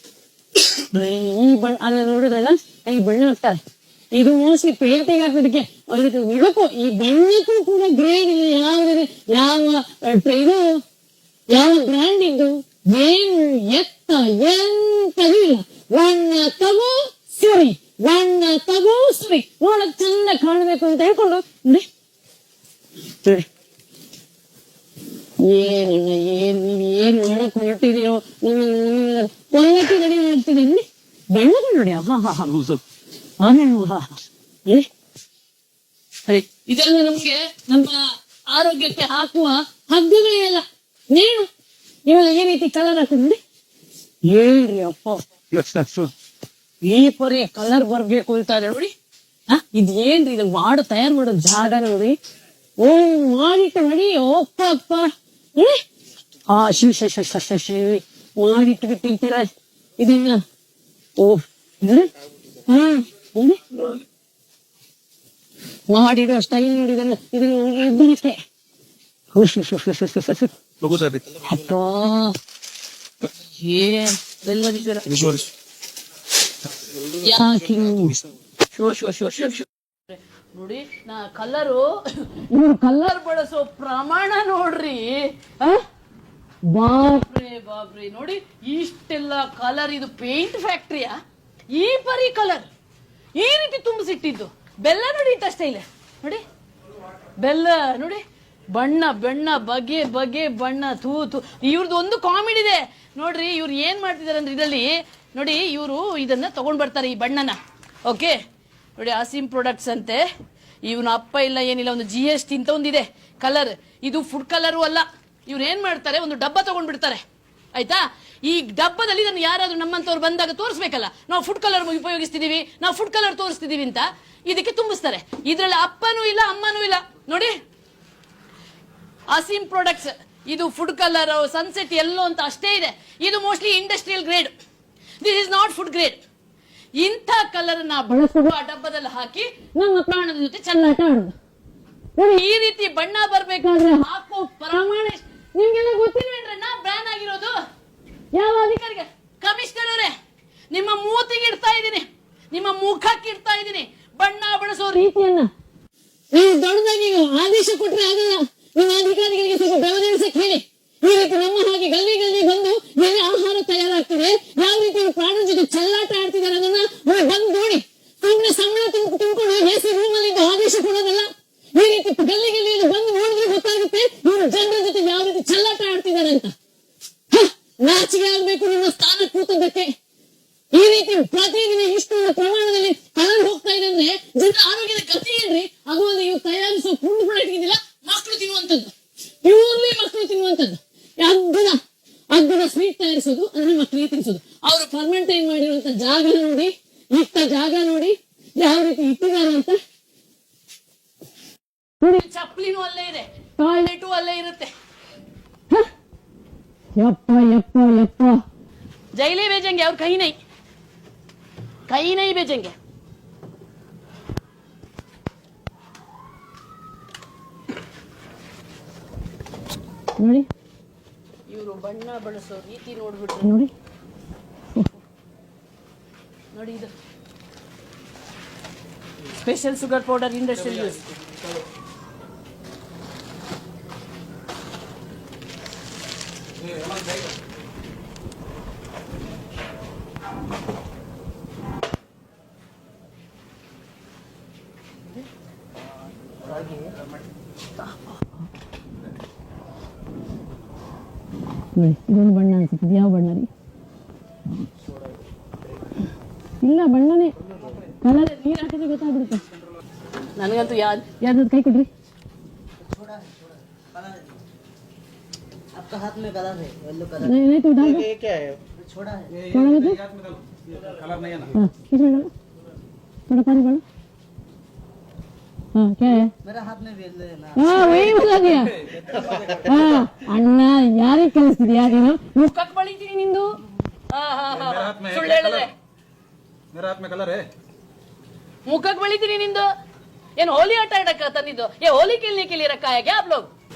ಈ ಬಣ್ಣ ಅದ್ರ ನೋಡಿದ್ರಲ್ಲ, ಈ ಬಣ್ಣ ಹಾಕ್ತಾರೆ. ಇದು ಮೋಸ್ಟ್ಲಿ ಪೇಂಟಿಂಗ್ ಹಾಕೋದಕ್ಕೆ ಅವ್ರಿಗೆ ಇಡಕ್ಕೂ ಈ ಬಣ್ಣಕ್ಕೂ ಕೂಡ ಗ್ರೇಡ್ ಇದೆ. ಯಾವ ಬ್ರ್ಯಾಂಡಿಂಗ್ ಏನು ಎಂತದೂ ಇಲ್ಲ. ಬಣ್ಣ ತಗೋ ಸರಿ ನೋಡಕ್ ಚಂದ ಕಾಣಬೇಕು ಅಂತ ಹೇಳ್ಕೊಂಡು ನೋಡಿ ಏನು ಮಾಡಕ್ ಹೊರಟಿದೀಯೋ ಕೊಲ್ಲಕ್ಕೆ ರೆಡಿ ಮಾಡ್ತಿದ್ದೀನಿ. ಬಣ್ಣಗಳು ನೋಡಿ, ಸರಿ. ಇದೆಲ್ಲ ನಮ್ಗೆ ನಮ್ಮ ಆರೋಗ್ಯಕ್ಕೆ ಹಾಕುವ ಹಗ್ಗಗಳೇ ಅಲ್ಲ. ನೇಣು ಇವಾಗ ಈ ರೀತಿ ಕಲರ್ ಹಾಕಿದ್ರಿ ಹೇಳ್ರಿ ಅಪ್ಪ, ಈ ಪರಿ ಕಲರ್ ಬರ್ಬೇಕು ಅಂತಾರೆ ನೋಡಿ. ಇದ್ ಏನ್ರಿ ಇದು ತಯಾರು ಮಾಡೋ ಜಾಗ ನೋಡಿ. ಮಾಡಿಟ್ಟು ನೋಡಿ, ಒಪ್ಪ ಶಿವ ಮಾಡಿಟ್ಟು ತಿಂತೀರ ಇದನ್ನ. ಮಾಡಿರೋ ಸ್ಟೈಲ್ ನೋಡಿದಲ್ಲ, ಇದನ್ನಷ್ಟೇ. ನೋಡಿ ನಾ ಕಲರ್ ಬಳಸೋ ಪ್ರಮಾಣ ನೋಡ್ರಿ. ಬಾಬ್ರೆ ನೋಡಿ, ಇಷ್ಟೆಲ್ಲ ಕಲರ್. ಇದು ಪೇಂಟ್ ಫ್ಯಾಕ್ಟ್ರಿಯಾ? ಈ ಪರಿ ಕಲರ್ ಈ ರೀತಿ ತುಂಬಿಸಿಟ್ಟಿದ್ದು. ಬೆಲ್ಲ ನೋಡಿ ಇಂತಷ್ಟೇ ಇಲ್ಲ ನೋಡಿ, ಬೆಲ್ಲ ನೋಡಿ, ಬಣ್ಣ ಬಗೆ ಬಣ್ಣ. ಇವ್ರದ್ದು ಒಂದು ಕಾಮಿಡಿ ಇದೆ ನೋಡ್ರಿ. ಇವ್ರು ಏನ್ ಮಾಡ್ತಿದಾರೆ ಅಂದ್ರೆ ಇದರಲ್ಲಿ ನೋಡಿ, ಇವರು ಇದನ್ನ ತಗೊಂಡ್ ಬರ್ತಾರೆ ಈ ಬಣ್ಣನ. ಓಕೆ ನೋಡಿ, ಆಸಿಮ್ ಪ್ರಾಡಕ್ಟ್ಸ್ ಅಂತೆ. ಇವನ ಅಪ್ಪ ಇಲ್ಲ ಏನಿಲ್ಲ, ಒಂದು GST ಅಂತ ಒಂದಿದೆ ಕಲರ್. ಇದು ಫುಡ್ ಕಲರು ಅಲ್ಲ. ಇವ್ರು ಏನ್ ಮಾಡ್ತಾರೆ, ಒಂದು ಡಬ್ಬ ತಗೊಂಡ್ಬಿಡ್ತಾರೆ ಆಯ್ತಾ. ಈ ಡಬ್ಬದಲ್ಲಿ ಇದನ್ನು ಯಾರಾದ್ರೂ ನಮ್ಮಂತವ್ರು ಬಂದಾಗ ತೋರಿಸ್ಬೇಕಲ್ಲ, ನಾವು ಫುಡ್ ಕಲರ್ ಉಪಯೋಗಿಸ್ತಿದೀವಿ, ನಾವು ಫುಡ್ ಕಲರ್ ತೋರಿಸ್ತಿದೀವಿ ಅಂತ ಇದಕ್ಕೆ ತುಂಬಿಸ್ತಾರೆ. ಇದ್ರಲ್ಲಿ ಅಪ್ಪನೂ ಇಲ್ಲ ಅಮ್ಮನೂ ಇಲ್ಲ ನೋಡಿ. ಆಸಿಮ್ ಪ್ರಾಡಕ್ಟ್ಸ್ ಇದು ಫುಡ್ ಕಲರ್, ಸನ್ಸೆಟ್ ಎಲ್ಲೋ ಅಂತ ಅಷ್ಟೇ ಇದೆ. ಇದು mostly industrial grade. This is not food grade. ಇಂಥ ಕಲರ್ ನ ಬಳಸುವ ಡಬ್ಬದಲ್ಲಿ ಹಾಕಿ ನಮ್ಮ ಪ್ರಾಣದ ಜೊತೆ ಚೆಲ್ಲಾಟ ಆಡುದು. ಈ ರೀತಿ ಬಣ್ಣ ಬರ್ಬೇಕಾದ್ರೆ ಹಾಕೋ ಪ್ರಮಾಣ ನಿಮ್ಗೆಲ್ಲ ಗೊತ್ತಿಲ್ವೇನ್ರಿ? ನಾ ಬ್ಯಾನ್ ಆಗಿರೋದು ಯಾವ ಅಧಿಕಾರಿಗೆ? ಕಮಿಷನರ್ ಅವರೇ, ನಿಮ್ಮ ಮೂತಿಗೆ ಇಡ್ತಾ ಇದ್ದೀನಿ, ನಿಮ್ಮ ಮುಖಕ್ಕೆ ಇಡ್ತಾ ಇದ್ದೀನಿ ಬಣ್ಣ ಬಳಸೋ ರೀತಿಯನ್ನ. ನೀವು ದೊಡ್ಡದಾಗಿ ಆದೇಶ ಕೊಟ್ರೆ ಆಗಲ್ಲ. ನಿಮ್ಮ ಅಧಿಕಾರಿಗಳಿಗೆ ಸ್ವಲ್ಪ ಗಮನಿಸಕ್ಕೆ ಹೇಳಿ. ಈ ರೀತಿ ನಮ್ಮ ಹಾಗೆ ಗಲ್ಲಿ ಬಂದು ಎಲ್ಲಿ ಆಹಾರ ತಯಾರಾಗ್ತದೆ, ಯಾವ ರೀತಿ ಪ್ರಾಣದ ಜೊತೆ ಚೆಲ್ಲಾಟ ಆಡ್ತಿದ್ದಾರೆ ಅದನ್ನ ಬಂದು ನೋಡಿ. ಸುಮ್ಮನೆ ಸಂಬಳ ತುಂಬಿಕೊಂಡು ಎಸಿ ರೂಮಲ್ಲಿ ಆದೇಶ ಕೊಡೋದಲ್ಲ. ಈ ರೀತಿ ಗಲ್ಲಿಯಲ್ಲಿ ಬಂದು ನೋಡಿದ್ರೆ ಗೊತ್ತಾಗುತ್ತೆ ಇವರು ಜನರ ಜೊತೆ ಯಾವ ರೀತಿ ಚೆಲ್ಲಾಟ ಆಡ್ತಿದ್ದಾರೆ ಅಂತ. ನಾಚಿಕೆ ಆಗ್ಬೇಕು ನಿಮ್ಮ ಸ್ಥಾನ ಕೂತದಕ್ಕೆ. ಈ ರೀತಿ ಪ್ರತಿದಿನ ಇಷ್ಟು ಪ್ರಮಾಣದಲ್ಲಿ ಕಲರ್ ಹೋಗ್ತಾ ಇದೆ ಅಂದ್ರೆ ಜನರ ಆರೋಗ್ಯದ ಗತಿ ಏನ್ರಿ? ಅದು ಒಂದು ಇವು ತಯಾರಿಸೋ ಫುಡ್ ಕೂಡ ಇಟ್ಟಿದ್ದಿಲ್ಲ, ಮಕ್ಕಳು ತಿನ್ನುವಂಥದ್ದು. ಇವರಲ್ಲಿ ಮಕ್ಕಳು ತಿನ್ನುವಂಥದ್ದು. ಅದ್ಭುತ ಸ್ವೀಟ್ ತಯಾರಿಸೋದು ಅಂದ್ರೆ ಮಕ್ಕಳಿಗೆ ತಿನ್ಸೋದು. ಅವರು ಫರ್ಮೆಂಟೈನ್ ಮಾಡಿರುವಂತ ಜಾಗ ನೋಡಿ, ಇಟ್ಟ ಜಾಗ ನೋಡಿ ಯಾವ ರೀತಿ ಇಟ್ಟಿದ್ದಾರೆ ಅಂತ ನೋಡಿ. ಚಪ್ಪಲಿನೂ ಅಲ್ಲೇ ಇದೆ, ಟಾಯ್ಲೆಟು ಅಲ್ಲೇ ಇರುತ್ತೆ. ಯಪ್ಪ ಯಪ್ಪ ಯಪ್ಪ, ಜೈಲೇ ಬೇಜಂಗೆ ಅವ್ರ ಕೈ ನೈ ಬೇಜಂಗೆ. ನೋಡಿ ಇವರು ಬಣ್ಣ ಬಳಸೋ ರೀತಿ ನೋಡ್ಬಿಟ್ರೆ ನೋಡಿ ನೋಡಿ ಇದು special sugar powder industrial use. ನೋಡಿ ಇದೊಂದು ಬಣ್ಣ ಅನ್ಸುತ್ತೆ. ಇದು ಯಾವ ಬಣ್ಣ ರೀ? ಇಲ್ಲ ಬಣ್ಣನೇ ಕಲರ್ ನೀರು ಹಾಕಿದ್ರೆ ಗೊತ್ತಾಗ್ಬಿಡುತ್ತೆ. ನನಗಂತೂ ಯಾರ್ದಾದ್ರು ಕೈ ಕೊಡ್ರಿ. आपका हाथ में कलर है येलो कलर नहीं तो डाल दो. ये क्या है छोड़ा है थोड़ा दे दो. कलर नहीं है ना हाँ इसमें डालो थोड़ा पानी डालो. हाँ क्या है? मेरा हाथ में भी येलो है ना हाँ वही बता दिया. हाँ ಅಣ್ಣ ಯಾರಿಗೆ ಕಲಿಸ್ತಿದ್ಯಾ ನೀನು? ಮುಖಕ್ಕೆ ಬಳಿತೀನಿ ನಿಂದು. ಸುಳ್ಳು ಹೇಳಿದ್ರೆ मेरा हाथ में कलर है ಮುಖಕ್ಕೆ ಬಳಿತೀನಿ ನಿಂದು. ಏನು ಹೋಲಿ ಆಟ ಆಡಕ್ಕ ತಂದಿದ್ದು? ಹೋಲಿ ಕೇಳಿ ರಕ್ಕಾಯ ಕ್ಯಾಪ್ ಲೋಗ್.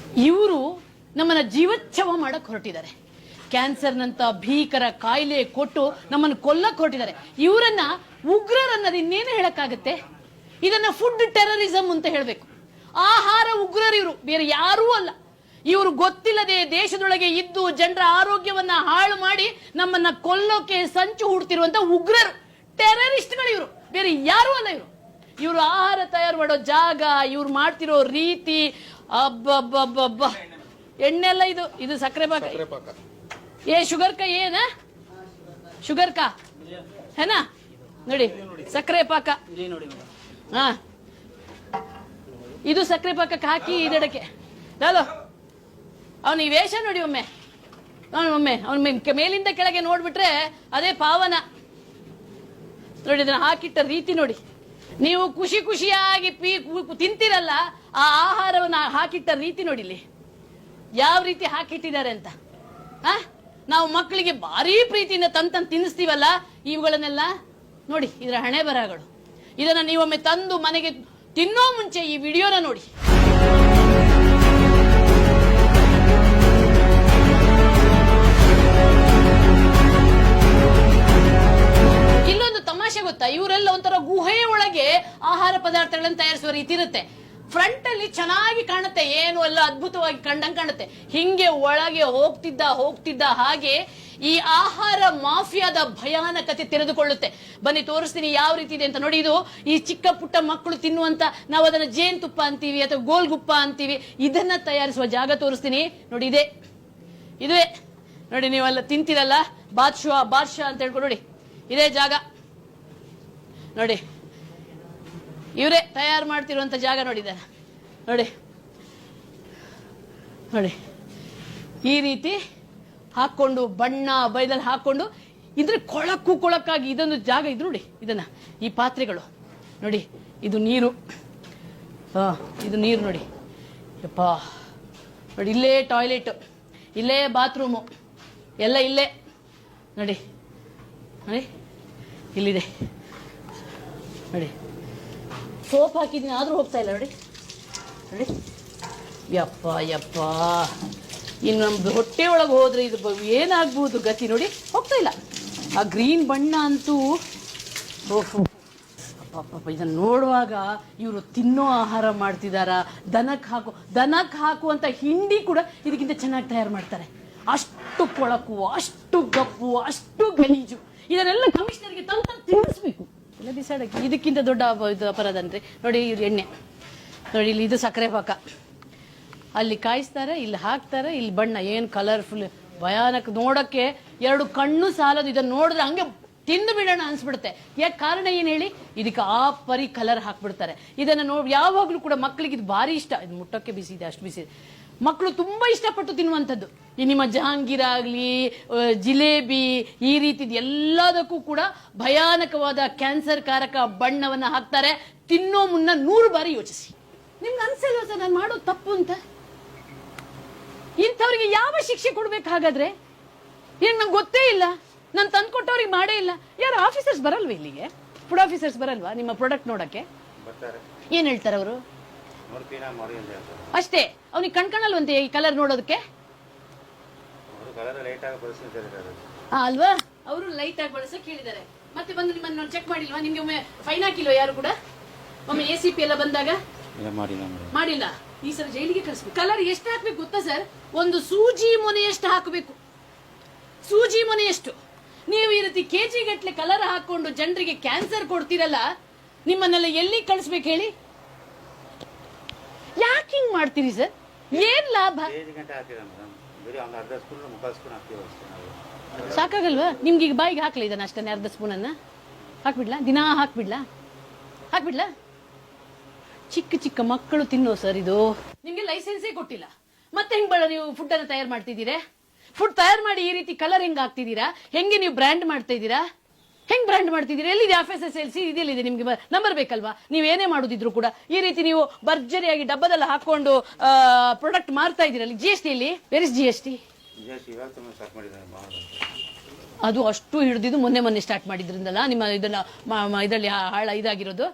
ಇವರು ನಮ್ಮನ್ನ ಜೀವಚ್ಛವ ಮಾಡಕ್ ಹೊರಟಿದ್ದಾರೆ. ಕ್ಯಾನ್ಸರ್ನಂತ ಭೀಕರ ಕಾಯಿಲೆ ಕೊಟ್ಟು ನಮ್ಮನ್ನು ಕೊಲ್ಲಕ್ ಹೊರಟಿದ್ದಾರೆ. ಇವರನ್ನ ಉಗ್ರರನ್ನೋದು ಇನ್ನೇನು ಹೇಳಕ್ಕಾಗತ್ತೆ? ಇದನ್ನ ಫುಡ್ ಟೆರರಿಸಂ ಅಂತ ಹೇಳ್ಬೇಕು. ಆಹಾರ ಉಗ್ರರು ಇವರು, ಬೇರೆ ಯಾರೂ ಅಲ್ಲ. ಇವರು ಗೊತ್ತಿಲ್ಲದೆ ದೇಶದೊಳಗೆ ಇದ್ದು ಜನರ ಆರೋಗ್ಯವನ್ನ ಹಾಳು ಮಾಡಿ ನಮ್ಮನ್ನ ಕೊಲ್ಲೋಕೆ ಸಂಚು ಹೂಡ್ತಿರುವಂತ ಉಗ್ರರು, ಟೆರರಿಸ್ಟ್ಗಳು ಇವರು, ಬೇರೆ ಯಾರೂ ಅಲ್ಲ ಇವರು. ಇವರು ಆಹಾರ ತಯಾರು ಮಾಡೋ ಜಾಗ, ಇವ್ರು ಮಾಡ್ತಿರೋ ರೀತಿ, ಅಬ್ಬಬ್ಬಬ್ಬಬ್ಬ. ಎಣ್ಣೆ ಅಲ್ಲ ಇದು, ಇದು ಸಕ್ಕರೆ ಪಾಕ. ಏ ಶುಗರ್ ಕಾ ಏನ ಶುಗರ್ ಕಾ ಹೇನಾ ನೋಡಿ ಸಕ್ಕರೆ ಪಾಕ. ಹಾ ಇದು ಸಕ್ಕರೆ ಪಾಕಕ್ಕೆ ಹಾಕಿ ಇದಕ್ಕೆ ಲಾಲೋ ಅವನು ಈ ವೇಷ ನೋಡಿ ಒಮ್ಮೆ ಅವನ ಮೇಲಿಂದ ಕೆಳಗೆ ನೋಡ್ಬಿಟ್ರೆ ಅದೇ ಪಾವನ. ನೋಡಿ ಇದನ್ನ ಹಾಕಿಟ್ಟ ರೀತಿ ನೋಡಿ. ನೀವು ಖುಷಿ ಖುಷಿಯಾಗಿ ತಿಂತೀರಲ್ಲ, ಆ ಆಹಾರವನ್ನು ಹಾಕಿಟ್ಟ ರೀತಿ ನೋಡಿಲಿ ಯಾವ ರೀತಿ ಹಾಕಿಟ್ಟಿದ್ದಾರೆ ಅಂತ. ನಾವು ಮಕ್ಕಳಿಗೆ ಭಾರಿ ಪ್ರೀತಿಯಿಂದ ತಂದು ತಿನ್ನಿಸ್ತೀವಲ್ಲ, ಇವುಗಳನ್ನೆಲ್ಲ ನೋಡಿ ಇದರ ಹಣೆ ಬರಹಗಳು. ಇದನ್ನ ನೀವೊಮ್ಮೆ ತಂದು ಮನೆಗೆ ತಿನ್ನೋ ಮುಂಚೆ ಈ ವಿಡಿಯೋನ ನೋಡಿ. ಇಲ್ಲೊಂದು ತಮಾಷೆ ಗೊತ್ತಾ, ಇವರೆಲ್ಲ ಒಂಥರ ಗುಹೆಯ ಒಳಗೆ ಆಹಾರ ಪದಾರ್ಥಗಳನ್ನು ತಯಾರಿಸುವ ರೀತಿ ಇರುತ್ತೆ. ಫ್ರಂಟ್ ಅಲ್ಲಿ ಚೆನ್ನಾಗಿ ಕಾಣುತ್ತೆ, ಏನು ಎಲ್ಲ ಅದ್ಭುತವಾಗಿ ಕಂಡಂಗೆ ಕಾಣುತ್ತೆ. ಹಿಂಗೆ ಒಳಗೆ ಹೋಗ್ತಿದ್ದ ಹಾಗೆ ಈ ಆಹಾರ ಮಾಫಿಯಾದ ಭಯಾನಕತೆ ತೆರೆದುಕೊಳ್ಳುತ್ತೆ. ಬನ್ನಿ ತೋರಿಸ್ತೀನಿ ಯಾವ ರೀತಿ ಇದೆ ಅಂತ. ನೋಡಿ, ಇದು ಈ ಚಿಕ್ಕ ಪುಟ್ಟ ಮಕ್ಕಳು ತಿನ್ನುವಂತ, ನಾವು ಅದನ್ನ ಜೇನುತುಪ್ಪ ಅಂತೀವಿ ಅಥವಾ ಗೋಲ್ಗುಪ್ಪ ಅಂತೀವಿ, ಇದನ್ನ ತಯಾರಿಸುವ ಜಾಗ ತೋರಿಸ್ತೀನಿ. ನೋಡಿ ಇದುವೇ ನೋಡಿ, ನೀವೆಲ್ಲ ತಿಂತೀರಲ್ಲ ಬಾದ್ಶಾ ಅಂತ ಹೇಳ್ಕೊಂಡು ನೋಡಿ, ಇದೇ ಜಾಗ ನೋಡಿ. ಇವರೇ ತಯಾರು ಮಾಡ್ತಿರುವಂತ ಜಾಗ ನೋಡಿದ್ದಾರೆ ನೋಡಿ. ಈ ರೀತಿ ಹಾಕೊಂಡು ಬಣ್ಣ ಬೈದಲ್ಲಿ ಹಾಕೊಂಡು ಇದ್ರೆ ಕೊಳಕಾಗಿ ಇದೊಂದು ಜಾಗ ಇದು ನೋಡಿ. ಇದನ್ನ ಈ ಪಾತ್ರೆಗಳು ನೋಡಿ, ಇದು ನೀರು, ಇದು ನೀರು ನೋಡಿ. ಯಪ್ಪ ನೋಡಿ, ಇಲ್ಲೇ ಟಾಯ್ಲೆಟ್, ಇಲ್ಲೇ ಬಾತ್ರೂಮು, ಎಲ್ಲ ಇಲ್ಲೇ ನೋಡಿ. ಇಲ್ಲಿದೆ ನೋಡಿ. ಸೋಪ್ ಹಾಕಿದ್ದೀನಿ ಆದ್ರೂ ಹೋಗ್ತಾ ಇಲ್ಲ ನೋಡಿ. ಯಪ್ಪ ಇನ್ನು ನಮ್ದು ಹೊಟ್ಟೆ ಒಳಗೆ ಹೋದ್ರೆ ಇದು ಏನಾಗ್ಬೋದು ಗತಿ ನೋಡಿ. ಹೋಗ್ತಾ ಇಲ್ಲ. ಆ ಗ್ರೀನ್ ಬಣ್ಣ ಅಂತೂ ಅಪ್ಪ, ಇದನ್ನು ನೋಡುವಾಗ ಇವರು ತಿನ್ನೋ ಆಹಾರ ಮಾಡ್ತಿದಾರ. ದನಕ್ಕೆ ಹಾಕುವಂತ ಹಿಂಡಿ ಕೂಡ ಇದಕ್ಕಿಂತ ಚೆನ್ನಾಗಿ ತಯಾರು ಮಾಡ್ತಾರೆ. ಅಷ್ಟು ಕೊಳಕು, ಅಷ್ಟು ಗಪ್ಪು, ಅಷ್ಟು ಗಲೀಜು. ಇದನ್ನೆಲ್ಲ ಕಮಿಷನರ್ಗೆ ತಂದು ತಿಳಿಸ್ಬೇಕು. ಎಲ್ಲ ಬಿಸಾಡಕ್ಕೆ ಇದಕ್ಕಿಂತ ದೊಡ್ಡ ಇದು ಅಪರಾಧ ಅಂದ್ರೆ ನೋಡಿ. ಇದು ಎಣ್ಣೆ ನೋಡಿ, ಇಲ್ಲಿ ಇದು ಸಕ್ಕರೆ ಪಾಕ, ಅಲ್ಲಿ ಕಾಯಿಸ್ತಾರೆ, ಇಲ್ಲಿ ಹಾಕ್ತಾರೆ, ಇಲ್ಲಿ ಬಣ್ಣ ಏನು ಕಲರ್ಫುಲ್, ಭಯಾನಕ. ನೋಡಕ್ಕೆ ಎರಡು ಕಣ್ಣು ಸಾಲದು. ಇದನ್ನ ನೋಡಿದ್ರೆ ಹಂಗೆ ತಿಂದು ಬಿಡೋಣ ಅನ್ಸ್ಬಿಡುತ್ತೆ. ಯಾಕೆ ಕಾರಣ ಏನ್ ಹೇಳಿ? ಇದಕ್ಕೆ ಆ ಪರಿ ಕಲರ್ ಹಾಕ್ಬಿಡ್ತಾರೆ. ಇದನ್ನ ಯಾವಾಗ್ಲೂ ಕೂಡ ಮಕ್ಕಳಿಗೆ ಇದು ಭಾರಿ ಇಷ್ಟ. ಇದು ಮುಟ್ಟಕ್ಕೆ ಬಿಸಿ ಇದೆ, ಅಷ್ಟು ಬಿಸಿ ಇದೆ. ಮಕ್ಕಳು ತುಂಬಾ ಇಷ್ಟಪಟ್ಟು ತಿನ್ನುವಂಥದ್ದು. ಈ ನಿಮ್ಮ ಜಹಾಂಗೀರ್ ಆಗ್ಲಿ, ಜಿಲೇಬಿ, ಈ ರೀತಿದ ಎಲ್ಲದಕ್ಕೂ ಕೂಡ ಭಯಾನಕವಾದ ಕ್ಯಾನ್ಸರ್ ಕಾರಕ ಬಣ್ಣವನ್ನ ಹಾಕ್ತಾರೆ. ತಿನ್ನೋ ಮುನ್ನ 100 ಬಾರಿ ಯೋಚಿಸಿ. ನಿಮ್ಗೆ ಅನ್ಸಲ್ವ ಸರ್ ನಾನು ಮಾಡೋದು ತಪ್ಪು ಅಂತ? ಇಂಥವ್ರಿಗೆ ಯಾವ ಶಿಕ್ಷೆ ಕೊಡ್ಬೇಕು ಹಾಗಾದ್ರೆ? ಏನ್ ನಂಗೆ ಗೊತ್ತೇ ಇಲ್ಲ, ನಾನು ತಂದ್ಕೊಟ್ಟವ್ರಿಗೆ ಮಾಡೇ ಇಲ್ಲ. ಯಾರು ಆಫೀಸರ್ಸ್ ಬರಲ್ವ ಇಲ್ಲಿಗೆ? ಫುಡ್ ಆಫೀಸರ್ಸ್ ಬರಲ್ವಾ ನಿಮ್ಮ ಪ್ರಾಡಕ್ಟ್ ನೋಡಕ್ಕೆ? ಏನ್ ಹೇಳ್ತಾರೆ ಅವರು? ಅಷ್ಟೇ. ಅವ್ನಿಗೆ ಕಣ್ಕಣಲ್ವಂತೆ ಈ ಕಲರ್ ನೋಡೋದಕ್ಕೆ? ಅಲ್ವಾ, ಅವರು ಲೈಟ್ ಆಗಿ ಬಳಸಕ್ ಹೇಳಿದ್ದಾರೆ. ಮತ್ತೆ ಬಂದು ನಿಮ್ಮನ್ನು ಚೆಕ್ ಮಾಡಿಲ್ವಾ? ನಿಮ್ಗೆ ಒಮ್ಮೆ ಫೈನ್ ಹಾಕಿಲ್ವಾ ಯಾರು ಕೂಡ? ಒಮ್ಮೆ ACP ಎಲ್ಲ ಬಂದಾಗ ಮಾಡಿಲ್ಲ. ಈ ಸಲ ಜೈಲಿಗೆ ಕಳಿಸ್ಬೇಕು. ಕಲರ್ ಎಷ್ಟು ಹಾಕ್ಬೇಕು ಗೊತ್ತಾ ಸರ್? ಒಂದು ಸೂಜಿ ಮೊನೆಯಷ್ಟು ಹಾಕಬೇಕು. ಸೂಜಿ ಮೊನೆಯಷ್ಟು. ನೀವು ಈ ರೀತಿ KG ಗಟ್ಲೆ ಕಲರ್ ಹಾಕೊಂಡು ಜನರಿಗೆ ಕ್ಯಾನ್ಸರ್ ಕೊಡ್ತೀರಲ್ಲ, ನಿಮ್ಮನ್ನೆಲ್ಲ ಎಲ್ಲಿ ಕಳಿಸ್ಬೇಕು ಹೇಳಿ? ಯಾಕೆ ಹಿಂಗ್ ಮಾಡ್ತೀರಿ ಸರ್? ಏನ್ ಲಾಭ? ಸಾಕಾಗಲ್ವಾ ನಿಮ್ಗೆ? ಈಗ ಬಾಯಿಗೆ ಹಾಕ್ಲಿ ಇದನ್ನ ಅಷ್ಟೇ, ಅರ್ಧ ಸ್ಪೂನನ್ನ ಹಾಕ್ಬಿಡ್ಲಾ? ದಿನಾ ಹಾಕ್ಬಿಡ್ಲಾ? ಚಿಕ್ಕ ಚಿಕ್ಕ ಮಕ್ಕಳು ತಿನ್ನೋ ಸರ್ ಇದು. ನಿಮ್ಗೆ ಲೈಸೆನ್ಸೇ ಕೊಟ್ಟಿಲ್ಲ, ಮತ್ತೆ ಹೆಂಗ್ ನೀವು ಫುಡ್ ಅನ್ನ ತಯಾರು ಮಾಡ್ತಿದ್ದೀರಾ? ಫುಡ್ ತಯಾರು ಮಾಡಿ ಈ ರೀತಿ ಕಲರ್ ಹೆಂಗ್ ಹಾಕ್ತಿದ್ದೀರಾ? ಹೆಂಗೆ ನೀವು ಬ್ರ್ಯಾಂಡ್ ಮಾಡ್ತಾ ಇದ್ದೀರಾ? ಹೆಂಗ್ ಬ್ರ್ಯಾಂಡ್ ಮಾಡ್ತಿದ್ದೀರಾ? ಎಲ್ಲಿದೆ FSSAI? ಇದೆಲ್ಲಿದೆ? ನಿಮ್ಗೆ ನಂಬರ್ ಬೇಕಲ್ವಾ? ನೀವು ಏನೇ ಮಾಡುದಿದ್ರು ಕೂಡ ಈ ರೀತಿ ನೀವು ಭರ್ಜರಿಯಾಗಿ ಡಬ್ಬದಲ್ಲ ಹಾಕೊಂಡು ಪ್ರಾಡಕ್ಟ್ ಮಾರ್ತಾ ಇದ್ದೀರಲ್ಲ. GST ಇಲ್ಲಿ ವೆರ್ ಇಸ್ GST? ಅದು ಅಷ್ಟು ಹಿಡಿದಿದ್ದು ಮೊನ್ನೆ ಸ್ಟಾರ್ಟ್ ಮಾಡಿದ್ರಿಂದಲ್ಲ ನಿಮ್ಮ ಇದನ್ನ ಇದರಲ್ಲಿ ಹಾಳ ಇದಾಗಿರೋದು.